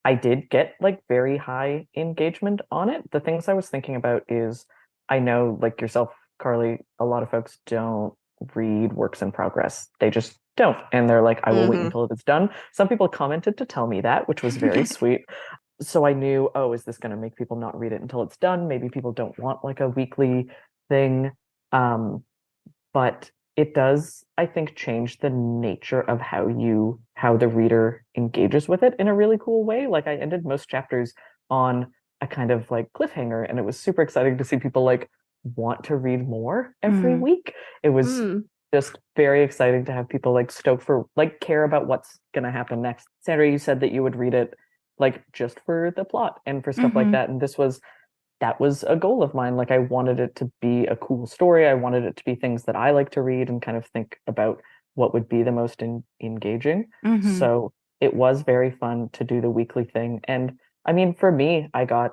I did get like very high engagement on it. The things I was thinking about is, I know like yourself, Karlee, a lot of folks don't read works in progress. They just don't. And they're like, I will wait until it's done. Some people commented to tell me that, which was very sweet. So I knew, is this going to make people not read it until it's done? Maybe people don't want like a weekly thing. But it does, I think, change the nature of how the reader engages with it in a really cool way. Like I ended most chapters on a kind of like cliffhanger, and it was super exciting to see people like want to read more every week. It was just very exciting to have people like stoked for like care about what's going to happen next. Sandra, you said that you would read it like just for the plot and for stuff like that. And that was a goal of mine. Like I wanted it to be a cool story. I wanted it to be things that I like to read and kind of think about what would be the most engaging. So it was very fun to do the weekly thing. And I mean, for me, I got,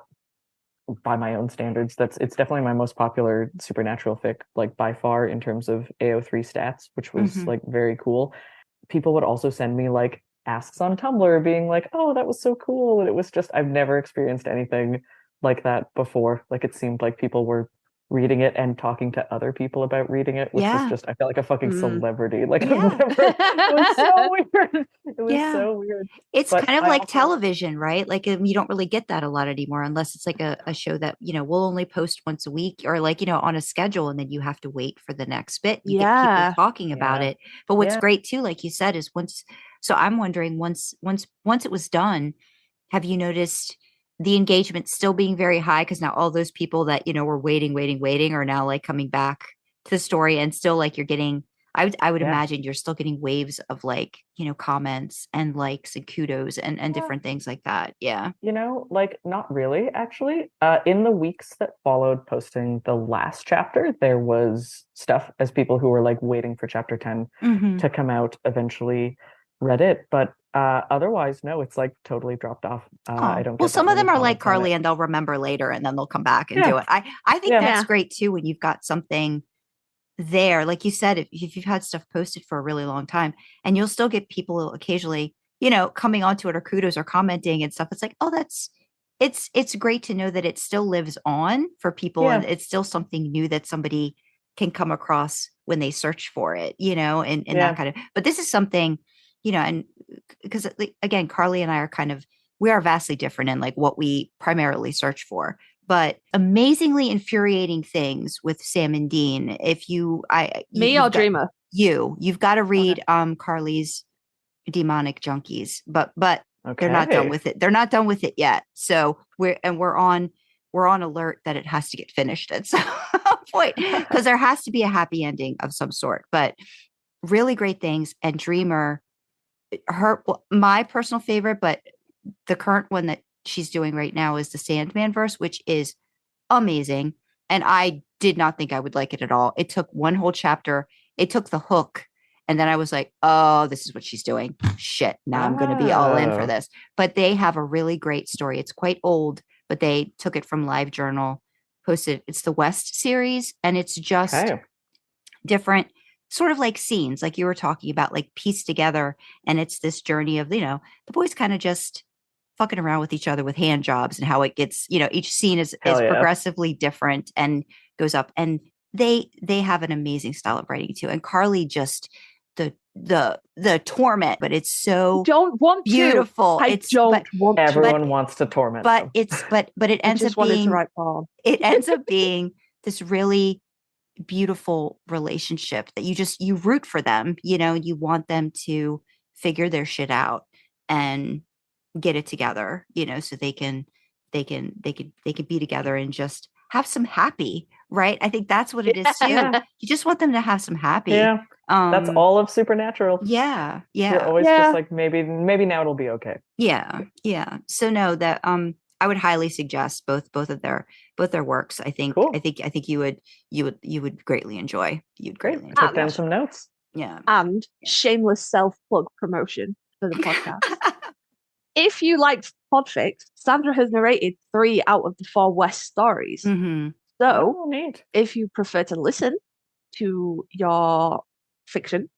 by my own standards, it's definitely my most popular supernatural fic, like by far, in terms of AO3 stats, which was like very cool. People would also send me like asks on Tumblr being like, oh, that was so cool. And it was just, I've never experienced anything like that before. Like it seemed like people were reading it and talking to other people about reading it, which was just, I felt like a fucking celebrity. Like, Yeah. I've never, it was so weird. It was Yeah. so weird. It's But kind of I like also- television, right? Like you don't really get that a lot anymore unless it's like a show that, we'll only post once a week or like, on a schedule and then you have to wait for the next bit. You get Yeah. people talking about Yeah. it. But what's Yeah. great too, like you said, is so I'm wondering once it was done, have you noticed the engagement still being very high? Because now all those people that, were waiting are now like coming back to the story and still like you're getting, I would Yeah. imagine you're still getting waves of like, comments and likes and kudos and different things like that. Yeah. Like not really, actually. In the weeks that followed posting the last chapter, there was stuff as people who were like waiting for chapter 10 Mhm. to come out eventually read it. But otherwise, no, it's like totally dropped off. I don't Well, get some that of them many are like comments on it. Karlee and they'll remember later and then they'll come back and Yeah. do it. I think Yeah. that's Yeah. great too when you've got something there. Like you said, if you've had stuff posted for a really long time and you'll still get people occasionally, coming onto it or kudos or commenting and stuff. It's like, oh, it's great to know that it still lives on for people and Yeah. it's still something new that somebody can come across when they search for it, and Yeah. that kind of, but this is something, and because again, Karlee and I are we are vastly different in like what we primarily search for, but amazingly infuriating things with Sam and Dean. If Me or Dreamer? You've got to read Karlee's Demonic Junkies, but Okay. they're not done with it. They're not done with it yet. So we're on alert that it has to get finished at some point because there has to be a happy ending of some sort. But really great things. And Dreamer, my personal favorite, but the current one that she's doing right now is the Sandman verse, which is amazing. And I did not think I would like it at all. It took one whole chapter. It took the hook. And then I was like, oh, this is what she's doing. Shit. Now I'm going to be all in for Oh. this. But they have a really great story. It's quite old, but they took it from LiveJournal, posted. It's the West series. And it's just Okay. different sort of like scenes, like you were talking about, like pieced together. And it's this journey of, the boys kind of just fucking around with each other with hand jobs and how it gets, each scene is Hell yeah. progressively different and goes up. And they have an amazing style of writing too. And Karlee just the torment, but it's so Don't want beautiful. To. I don't want to. Everyone wants to torment but them. it's but it I ends just up wanted being to write Paul. it ends up being this really beautiful relationship that you root for them. You want them to figure their shit out and get it together, so they can be together and just have some happy, right? I think that's what it is too. Yeah. You just want them to have some happy. Yeah. That's all of Supernatural. Yeah. You're always just like, maybe now it'll be okay. Yeah. So no, that I would highly suggest both of their works. I think Cool. I think you would greatly enjoy. You'd greatly enjoy. Took down some notes. Yeah. And shameless self-plug promotion for the podcast. If you liked Podfix, Sandra has narrated 3 out of the 4 West stories. Mm-hmm. So Oh, neat. if you prefer to listen to your fiction,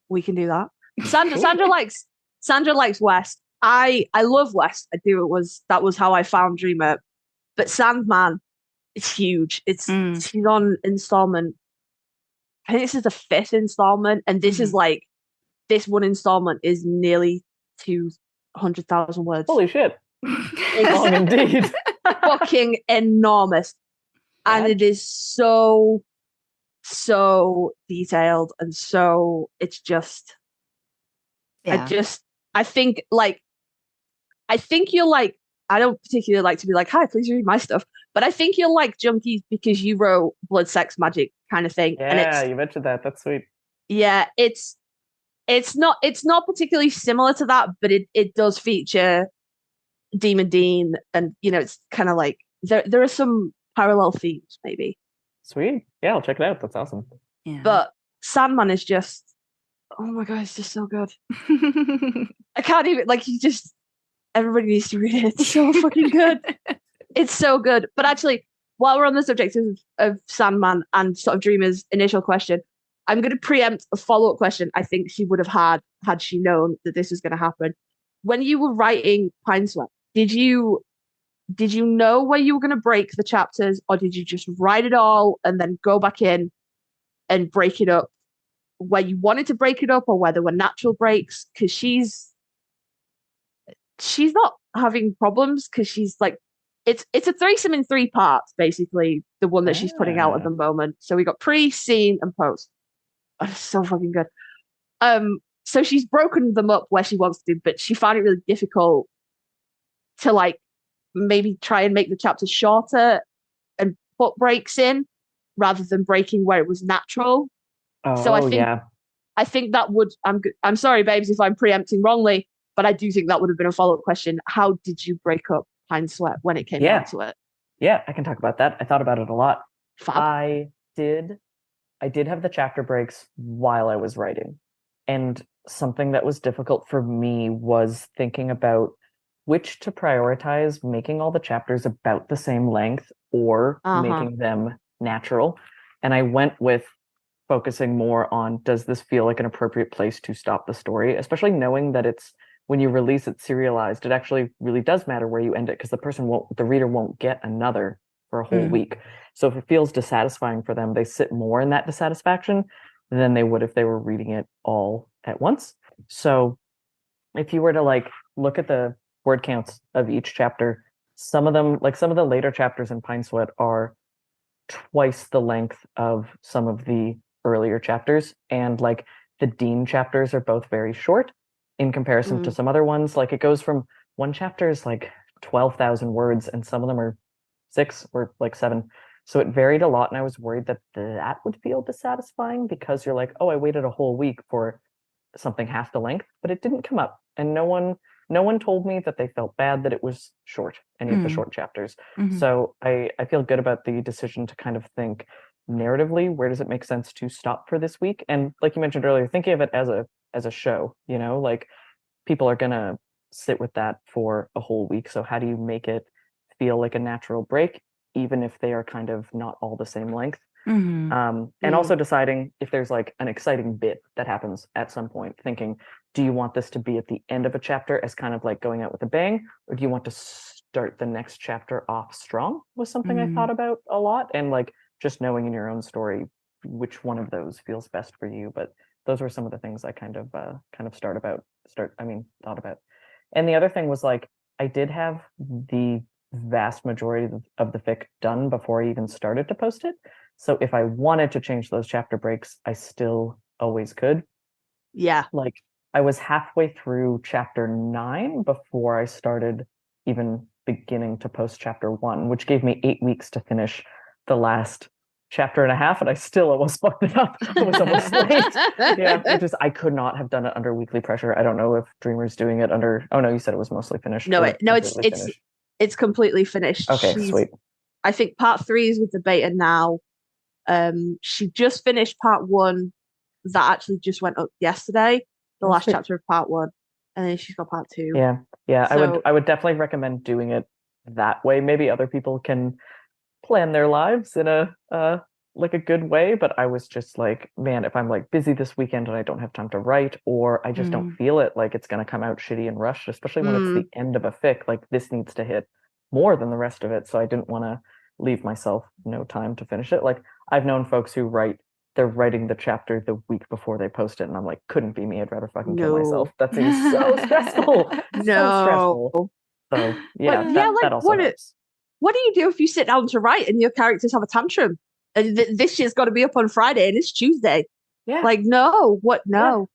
we can do that. Sandra likes West. I love West. I do. That was how I found Dreamer. But Sandman, it's huge. He's on installment. I think this is the 5th installment, and this is like this one installment is nearly 200,000 words. Holy shit. It's Long indeed. fucking enormous. And it is so detailed and so it's just I think you'll like, I don't particularly like to be like, hi, please read my stuff, but I think you'll like Junkies because you wrote blood, sex, magic kind of thing. Yeah, and you mentioned that. That's sweet. Yeah, it's not particularly similar to that, but it does feature Demon Dean, and it's kind of like there are some parallel themes maybe. Sweet. Yeah, I'll check it out. That's awesome. Yeah. But Sandman is just, oh my god, it's just so good. I can't even, like, everybody needs to read it. It's so fucking good. It's so good. But actually, while we're on the subject of Sandman and sort of Dreamer's initial question, I'm going to preempt a follow-up question I think she would have had she known that this was going to happen. When you were writing Pine Sweat, did you did you know where you were going to break the chapters, or did you just write it all and then go back in and break it up where you wanted to break it up, or where there were natural breaks? Because she's not having problems, because she's like, it's a threesome in 3 parts, basically, the one that she's putting out at the moment. So we got pre, scene, and post. Oh, it's so fucking good. So she's broken them up where she wants to, but she found it really difficult to like maybe try and make the chapters shorter and put breaks in rather than breaking where it was natural. So I think that would, I'm sorry, babes, if I'm preempting wrongly, but I do think that would have been a follow-up question. How did you break up Pine Sweat when it came down to it? Yeah, I can talk about that. I thought about it a lot. Fab. I did have the chapter breaks while I was writing. And something that was difficult for me was thinking about which to prioritize, making all the chapters about the same length or making them natural. And I went with focusing more on, does this feel like an appropriate place to stop the story? Especially knowing that it's, when you release it serialized, it actually really does matter where you end it, because the reader won't get another for a whole week. So if it feels dissatisfying for them, they sit more in that dissatisfaction than they would if they were reading it all at once. So if you were to like look at the word counts of each chapter, some of them, like some of the later chapters in Pine Sweat, are twice the length of some of the earlier chapters. And like the Dean chapters are both very short in comparison to some other ones. Like it goes from, one chapter is like 12,000 words and some of them are 6 or like 7. So it varied a lot, and I was worried that that would feel dissatisfying, because you're like, oh, I waited a whole week for something half the length, but it didn't come up. And no one told me that they felt bad that it was short, any of the short chapters. So I feel good about the decision to kind of think narratively, where does it make sense to stop for this week? And like you mentioned earlier, thinking of it as a show, you know, like people are gonna sit with that for a whole week. So how do you make it feel like a natural break, even if they are kind of not all the same length? And also deciding if there's like an exciting bit that happens at some point, thinking, do you want this to be at the end of a chapter as kind of like going out with a bang, or do you want to start the next chapter off strong? Was something I thought about a lot, and like just knowing in your own story which one of those feels best for you. But those were some of the things I kind of thought about. And the other thing was, like, I did have the vast majority of the fic done before I even started to post it. So if I wanted to change those chapter breaks, I still always could. Yeah. Like, I was halfway through chapter 9 before I started even beginning to post chapter 1, which gave me 8 weeks to finish the last chapter and a half, and I still almost fucked it up. I was almost late. Yeah, I could not have done it under weekly pressure. I don't know if Dreamer's doing it under. Oh no, you said it was mostly finished. No, it's completely finished. Okay, sweet. I think part 3 is with the beta now. She just finished part 1 that actually just went up yesterday, the last chapter of part 1, and then she's got part 2. Yeah. So, I would definitely recommend doing it that way. Maybe other people can plan their lives in a like a good way, but I was just like, man, if I'm like busy this weekend and I don't have time to write, or I just don't feel it, like it's gonna come out shitty and rushed, especially when it's the end of a fic, like this needs to hit more than the rest of it. So I didn't want to leave myself no time to finish it. Like, I've known folks who they're writing the chapter the week before they post it, and I'm like, couldn't be me. I'd rather fucking kill myself. That seems so stressful. So stressful. So yeah, that also helps. What do you do if you sit down to write and your characters have a tantrum? And this shit's got to be up on Friday and it's Tuesday. Yeah. Like, no, what? No.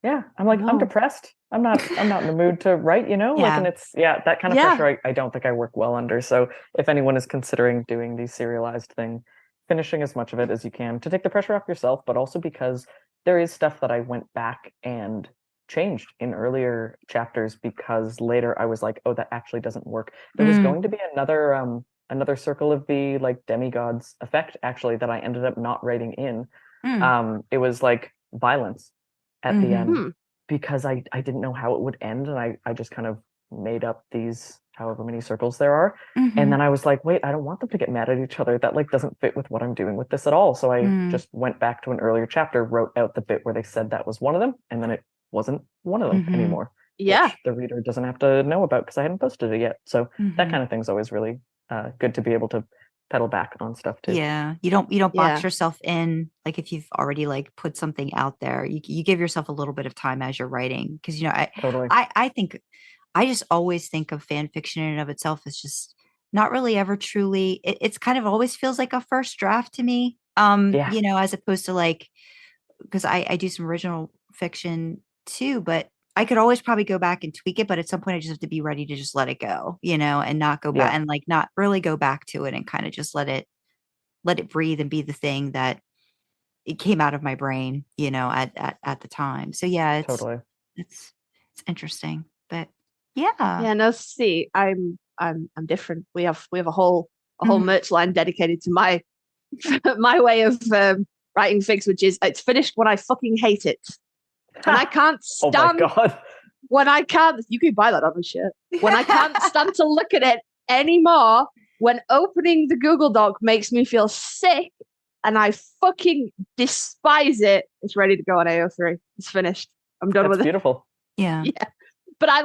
Yeah. I'm like, I'm depressed. I'm not in the mood to write, you know? Like, and it's, that kind of pressure I don't think I work well under. So if anyone is considering doing the serialized thing, finishing as much of it as you can to take the pressure off yourself, but also because there is stuff that I went back and changed in earlier chapters, because later I was like, oh, that actually doesn't work. There was going to be another circle of the like demigods effect, actually, that I ended up not writing in. It was like violence at the end, because I didn't know how it would end, and I just kind of made up these however many circles there are, and then I was like, wait, I don't want them to get mad at each other. That like doesn't fit with what I'm doing with this at all. So I just went back to an earlier chapter, wrote out the bit where they said that was one of them, and then it wasn't one of them anymore. Yeah. which the reader doesn't have to know about because I hadn't posted it yet. So that Mhm. kind of thing's always really good to be able to pedal back on stuff too. Yeah, you don't box Yeah. yourself in, like if you've already like put something out there, you give yourself a little bit of time as you're writing, because Totally. I think I just always think of fan fiction in and of itself as just not really ever truly, it's kind of always feels like a first draft to me, Yeah. as opposed to like, because I do some original fiction too, but I could always probably go back and tweak it, but at some point I just have to be ready to just let it go, and not go back Yeah. and like not really go back to it and kind of just let it breathe and be the thing that it came out of my brain, at the time. So yeah, Totally. it's interesting, but yeah. Yeah, no, see, I'm different. We have a whole Mhm. merch line dedicated to my my way of writing fics, which is it's finished when I fucking hate it. When I can't Oh my stand God. when I can't, you can buy that on a shirt. When I can't stand to look at it anymore, when opening the Google Doc makes me feel sick and I fucking despise it, it's ready to go on AO3. It's finished. I'm done That's with it. beautiful. Yeah. Yeah. But I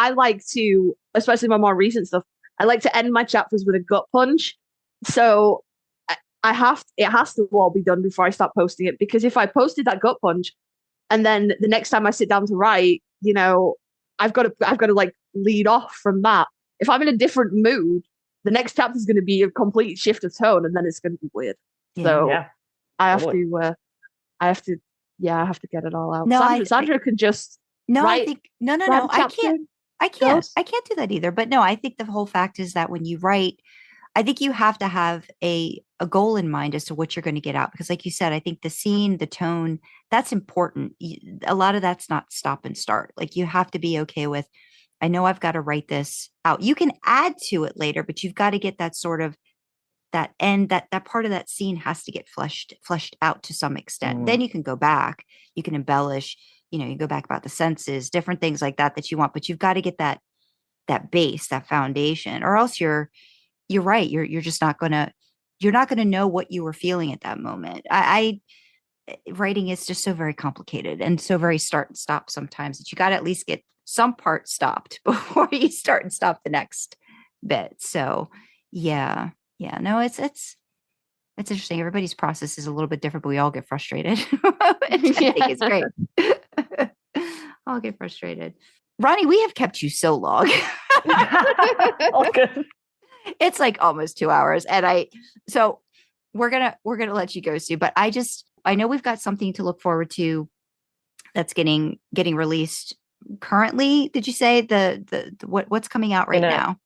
like to, especially my more recent stuff, I like to end my chapters with a gut punch. So it has to all be done before I start posting it, because if I posted that gut punch and then the next time I sit down to write, I've got to like lead off from that. If I'm in a different mood, the next chapter is going to be a complete shift of tone, and then it's going to be weird. Yeah. So Yeah. I have Totally. to, I have to, I have to get it all out. No, Sandra can just No, I write. think no, write no. a chapter. Goes. I can't do that either. But no, I think the whole fact is that when you write, I think you have to have a goal in mind as to what you're going to get out. Because like you said, I think the scene, the tone, that's important. A lot of that's not stop and start. Like you have to be okay with, I know I've got to write this out. You can add to it later, but you've got to get that sort of that end, that part of that scene has to get fleshed out to some extent. Then you can go back, you can embellish, you go back about the senses, different things like that you want, but you've got to get that base, that foundation, or else you're right. You're just not gonna know what you were feeling at that moment. I writing is just so very complicated and so very start and stop sometimes that you got to at least get some part stopped before you start and stop the next bit. So yeah, no, it's interesting. Everybody's process is a little bit different, but we all get frustrated. I think it's great. I'll get frustrated. Roni, we have kept you so long. All good. It's like almost 2 hours. And so we're gonna let you go, Sue. But I know we've got something to look forward to that's getting released currently. Did you say what's coming out right now?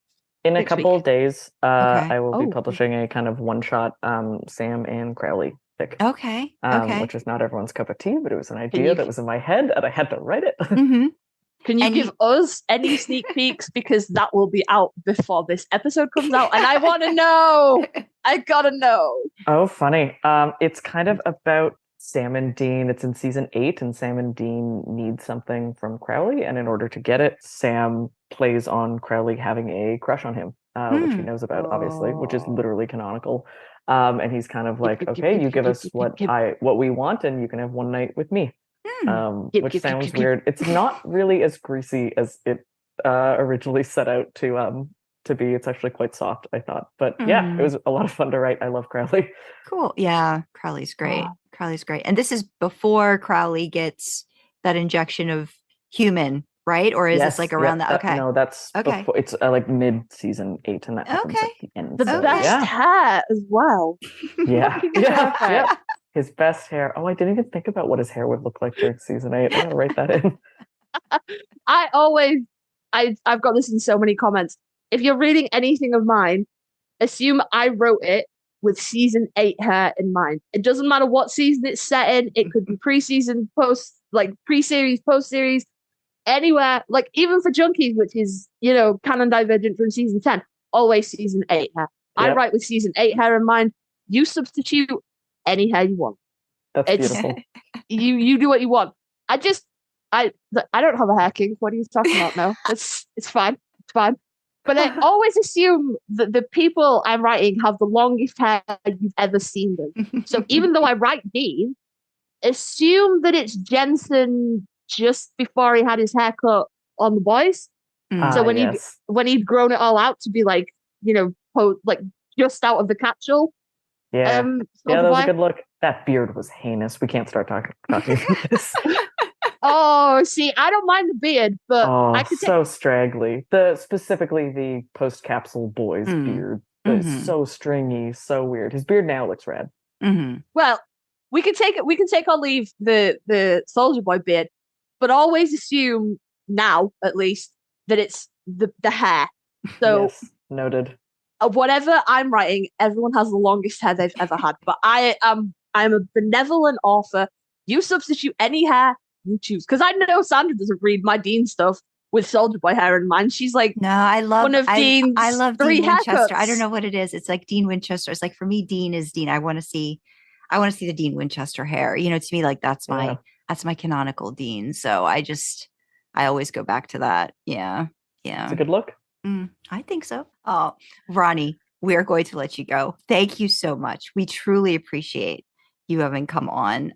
In a Next couple week. of days, Okay. I will be Oh. publishing a kind of one-shot Sam and Crowley fic, Okay. Okay. which is not everyone's cup of tea, but it was an idea that was in my head and I had to write it. Mhm. Can you And give us any sneak peeks, because that will be out before this episode comes out, and I want to know. I gotta know. Oh, funny. It's kind of about Sam and Dean. It's in season 8, and Sam and Dean need something from Crowley, and in order to get it, Sam plays on Crowley having a crush on him, which he knows about, obviously, which is literally canonical. And he's kind of like, okay, you give us what we want, and you can have one night with me. Which sounds weird. It's not really as greasy as it originally set out to be. It's actually quite soft, I thought. But yeah, it was a lot of fun to write. I love Crowley. Cool. Yeah, Crowley's great. Crowley's great. And this is before Crowley gets that injection of human, right? Or is this like around that? Okay. No, that's okay. Before, it's like mid-season 8, and that happens at the end. The best hair as well. Yeah. Yeah. His best hair. Oh, I didn't even think about what his hair would look like during season 8. I'm gonna write that in. I've got this in so many comments. If you're reading anything of mine, assume I wrote it with season 8 hair in mind. It doesn't matter what season it's set in. It could be pre-season, post, like pre-series, post-series, anywhere. Like even for Junkies, which is, canon divergent from season 10, always season 8 hair. Yep. I write with season 8 hair in mind. You substitute any hair you want. That's beautiful. You do what you want. I don't have a hair kink. What are you talking about now? It's fine. It's fine. But I always assume that the people I'm writing have the longest hair you've ever seen them. So even though I write Dean, assume that it's Jensen just before he had his haircut on the boys. So when yes. he'd grown it all out to be like, like just out of the capsule. Yeah. Yeah, that was a Boy. good look. That beard was heinous. We can't start talking about this. Oh, see, I don't mind the beard, but I could so straggly. Specifically the post-capsule boy's beard. It's so stringy, so weird. His beard now looks rad. Well, we can take or leave the Soldier Boy beard, but always assume now, at least, that it's the hair. So yes, noted. Whatever I'm writing, everyone has the longest hair they've ever had. But I'm a benevolent author. You substitute any hair you choose, because I know Sandra doesn't read my Dean stuff with Soldier Boy hair in mind. She's like, no, I love Dean's I love three Dean Winchester. haircuts. I don't know what it is. It's like Dean Winchester. It's like, for me, Dean is Dean. I want to see the Dean Winchester hair. To me, like that's my canonical Dean. So I always go back to that. Yeah. It's a good look. I think so. Oh, Roni, we are going to let you go. Thank you so much. We truly appreciate you having come on.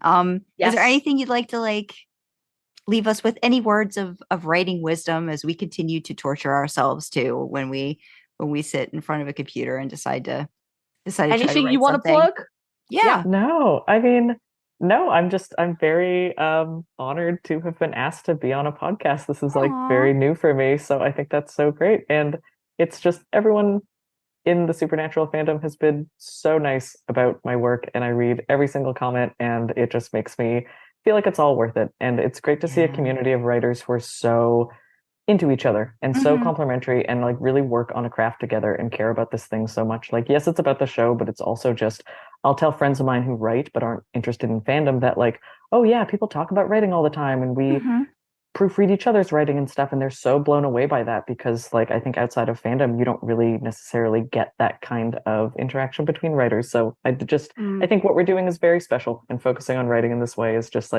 Is there anything you'd like to leave us with, any words of writing wisdom as we continue to torture ourselves too when we sit in front of a computer and decide to anything you want to plug? Yeah. No, I mean, no, I'm very honored to have been asked to be on a podcast. This is very new for me, so I think that's so great. And it's just, everyone in the Supernatural fandom has been so nice about my work, and I read every single comment, and it just makes me feel like it's all worth it. And it's great to see a community of writers who are so into each other and so complimentary and really work on a craft together and care about this thing so much. Yes, it's about the show, but it's also just, I'll tell friends of mine who write but aren't interested in fandom that oh yeah, people talk about writing all the time, and we proofread each other's writing and stuff, and they're so blown away by that, because I think outside of fandom you don't really necessarily get that kind of interaction between writers. So I think what we're doing is very special, and focusing on writing in this way is just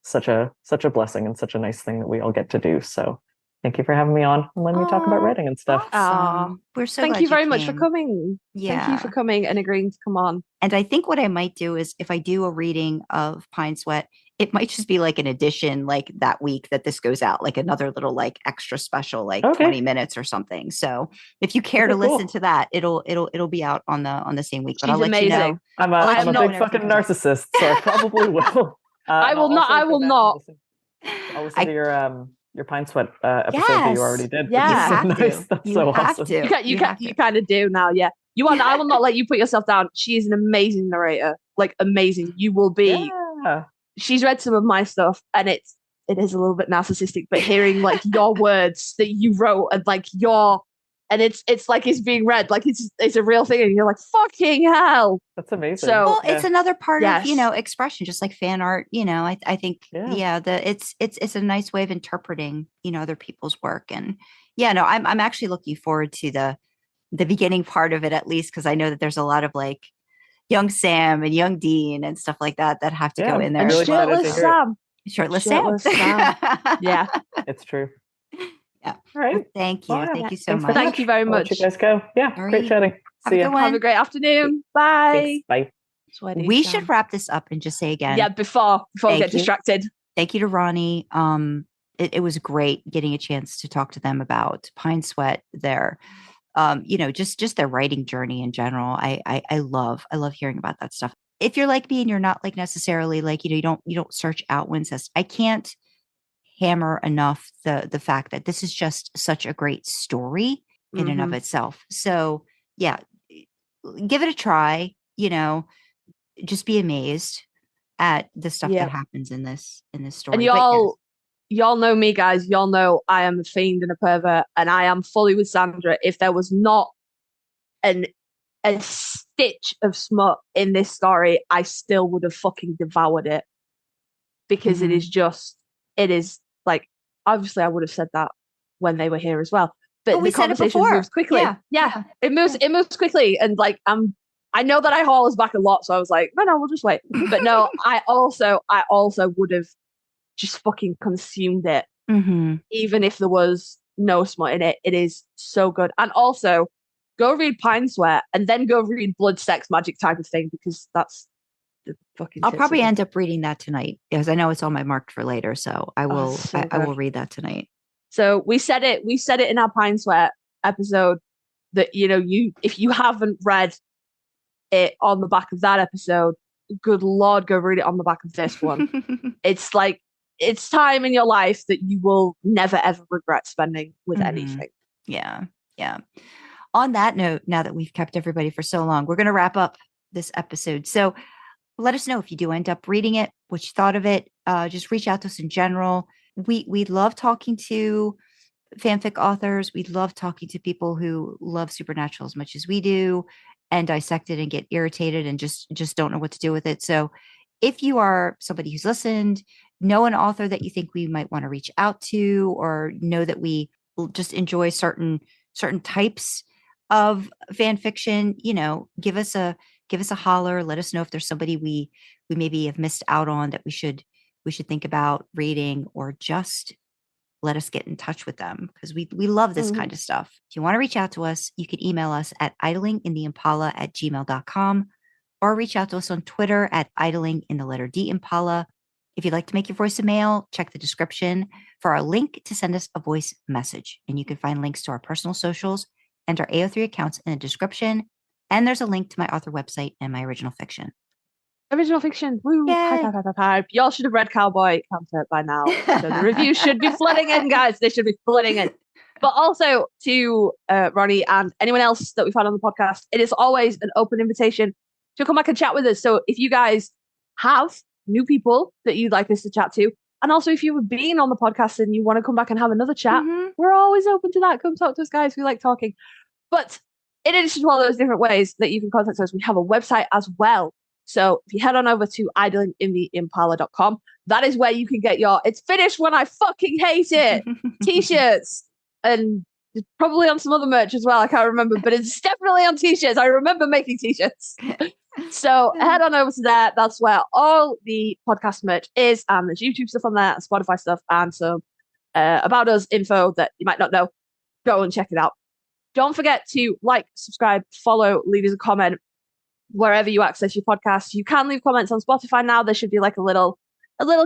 such a blessing and such a nice thing that we all get to do. So thank you for having me on and letting me talk about writing and stuff. Awesome. We're so Thank glad you very came. much for coming. Yeah. Thank you for coming and agreeing to come on. And I think what I might do is, if I do a reading of Pine Sweat, it might just be an addition that week that this goes out, another little extra special, 20 minutes or something. So if you care to listen to that, it'll be out on the same week. But She's I'll let amazing. you know. I'm a big fucking narcissist, so I probably will. I will not. I'll listen to your Pine Sweat episode that you already did. Yeah, That's so awesome. You kind of do now. Yeah, you want. I will not let you put yourself down. She is an amazing narrator. Amazing. You will be. Yeah. She's read some of my stuff, and it is a little bit narcissistic. But hearing your words that you wrote, and and it's being read, it's a real thing, and you're fucking hell. That's amazing. So it's another part of expression, just like fan art. I think it's a nice way of interpreting other people's work. And I'm actually looking forward to the beginning part of it, at least, because I know that there's a lot of young Sam and young Dean and stuff like that have to go in there. And really shirtless Sam. Shirtless Sam. Yeah, it's true. Yeah. All right. Well, thank you. Thank you so much. Thank you very much. I'll let you guys go. Yeah. Great chatting. See you. Have a great afternoon. Bye. Thanks. Bye. We should wrap this up and just say again. Yeah, before we get distracted. Thank you to Roni. It was great getting a chance to talk to them about Pine Sweat, their just their writing journey in general. I love hearing about that stuff. If you're like me and you're not necessarily you don't search out Wincest, I can't hammer enough the fact that this is just such a great story in and of itself. So yeah, give it a try. Just be amazed at the stuff that happens in this story. And y'all know me, guys. Y'all know I am a fiend and a pervert, and I am fully with Sandra. If there was not a stitch of smut in this story, I still would have fucking devoured it, because it is obviously I would have said that when they were here as well, but the conversation moves quickly. Yeah. It moves quickly, and I know that I haul us back a lot, so I was like, no, we'll just wait. But no, I also would have just fucking consumed it, even if there was no smut in it. It is so good. And also, go read Pine Sweat, and then go read Blood, Sex, Magic type of thing, because that's the fucking. I'll probably end up reading that tonight, because I know it's on my marked for later. So I will. I will read that tonight. So we said it in our Pine Sweat episode that, if you haven't read it on the back of that episode, good Lord, go read it on the back of this one. It's like, it's time in your life that you will never ever regret spending with anything. Yeah. On that note, now that we've kept everybody for so long, we're going to wrap up this episode. So let us know if you do end up reading it, what you thought of it. Just reach out to us in general. We love talking to fanfic authors. We love talking to people who love Supernatural as much as we do and dissect it and get irritated and just don't know what to do with it. So if you are somebody who's listened, know an author that you think we might want to reach out to, or know that we just enjoy certain types of fan fiction, give us a holler. Let us know if there's somebody we maybe have missed out on that we should think about reading, or just let us get in touch with them, because we love this kind of stuff. If you want to reach out to us, you can email us at idlingintheimpala@gmail.com, or reach out to us on Twitter at idlingintheletterd_Impala. If you'd like to make your voice a mail, check the description for our link to send us a voice message. And you can find links to our personal socials and our AO3 accounts in the description. And there's a link to my author website and my original fiction. Original fiction. Woo. Hype. Y'all should have read Cowboy Counter by now. So the reviews should be flooding in, guys. They should be flooding in. But also to Roni and anyone else that we've had on the podcast, it is always an open invitation to come back and chat with us. So if you guys have new people that you'd like us to chat to, and also if you've been on the podcast and you want to come back and have another chat, we're always open to that. Come talk to us, guys. We like talking. But in addition to all those different ways that you can contact us, we have a website as well. So if you head on over to idlingintheimpala.com, that is where you can get your "it's finished when I fucking hate it" t-shirts, and it's probably on some other merch as well. I can't remember, but it's definitely on t-shirts. I remember making t-shirts. So head on over to there. That's where all the podcast merch is, and there's YouTube stuff on there, and Spotify stuff, and some about us info that you might not know. Go and check it out. Don't forget to like, subscribe, follow, leave us a comment wherever you access your podcast. You can leave comments on Spotify now. There should be like a little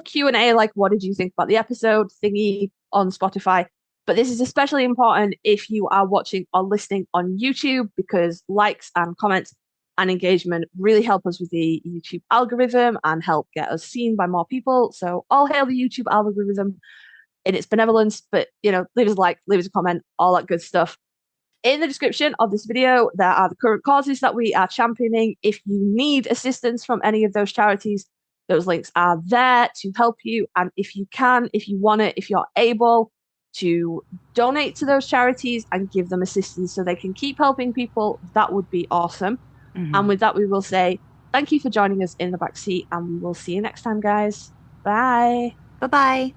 Q&A, like what did you think about the episode thingy on Spotify. But this is especially important if you are watching or listening on YouTube, because likes and comments and engagement really help us with the YouTube algorithm and help get us seen by more people. So all hail the YouTube algorithm in its benevolence. But, leave us a like, leave us a comment, all that good stuff. In the description of this video, there are the current causes that we are championing. If you need assistance from any of those charities, those links are there to help you. And if you can, if you want it, if you're able to donate to those charities and give them assistance so they can keep helping people, that would be awesome. And with that, we will say thank you for joining us in the backseat, and we will see you next time, guys. Bye. Bye-bye.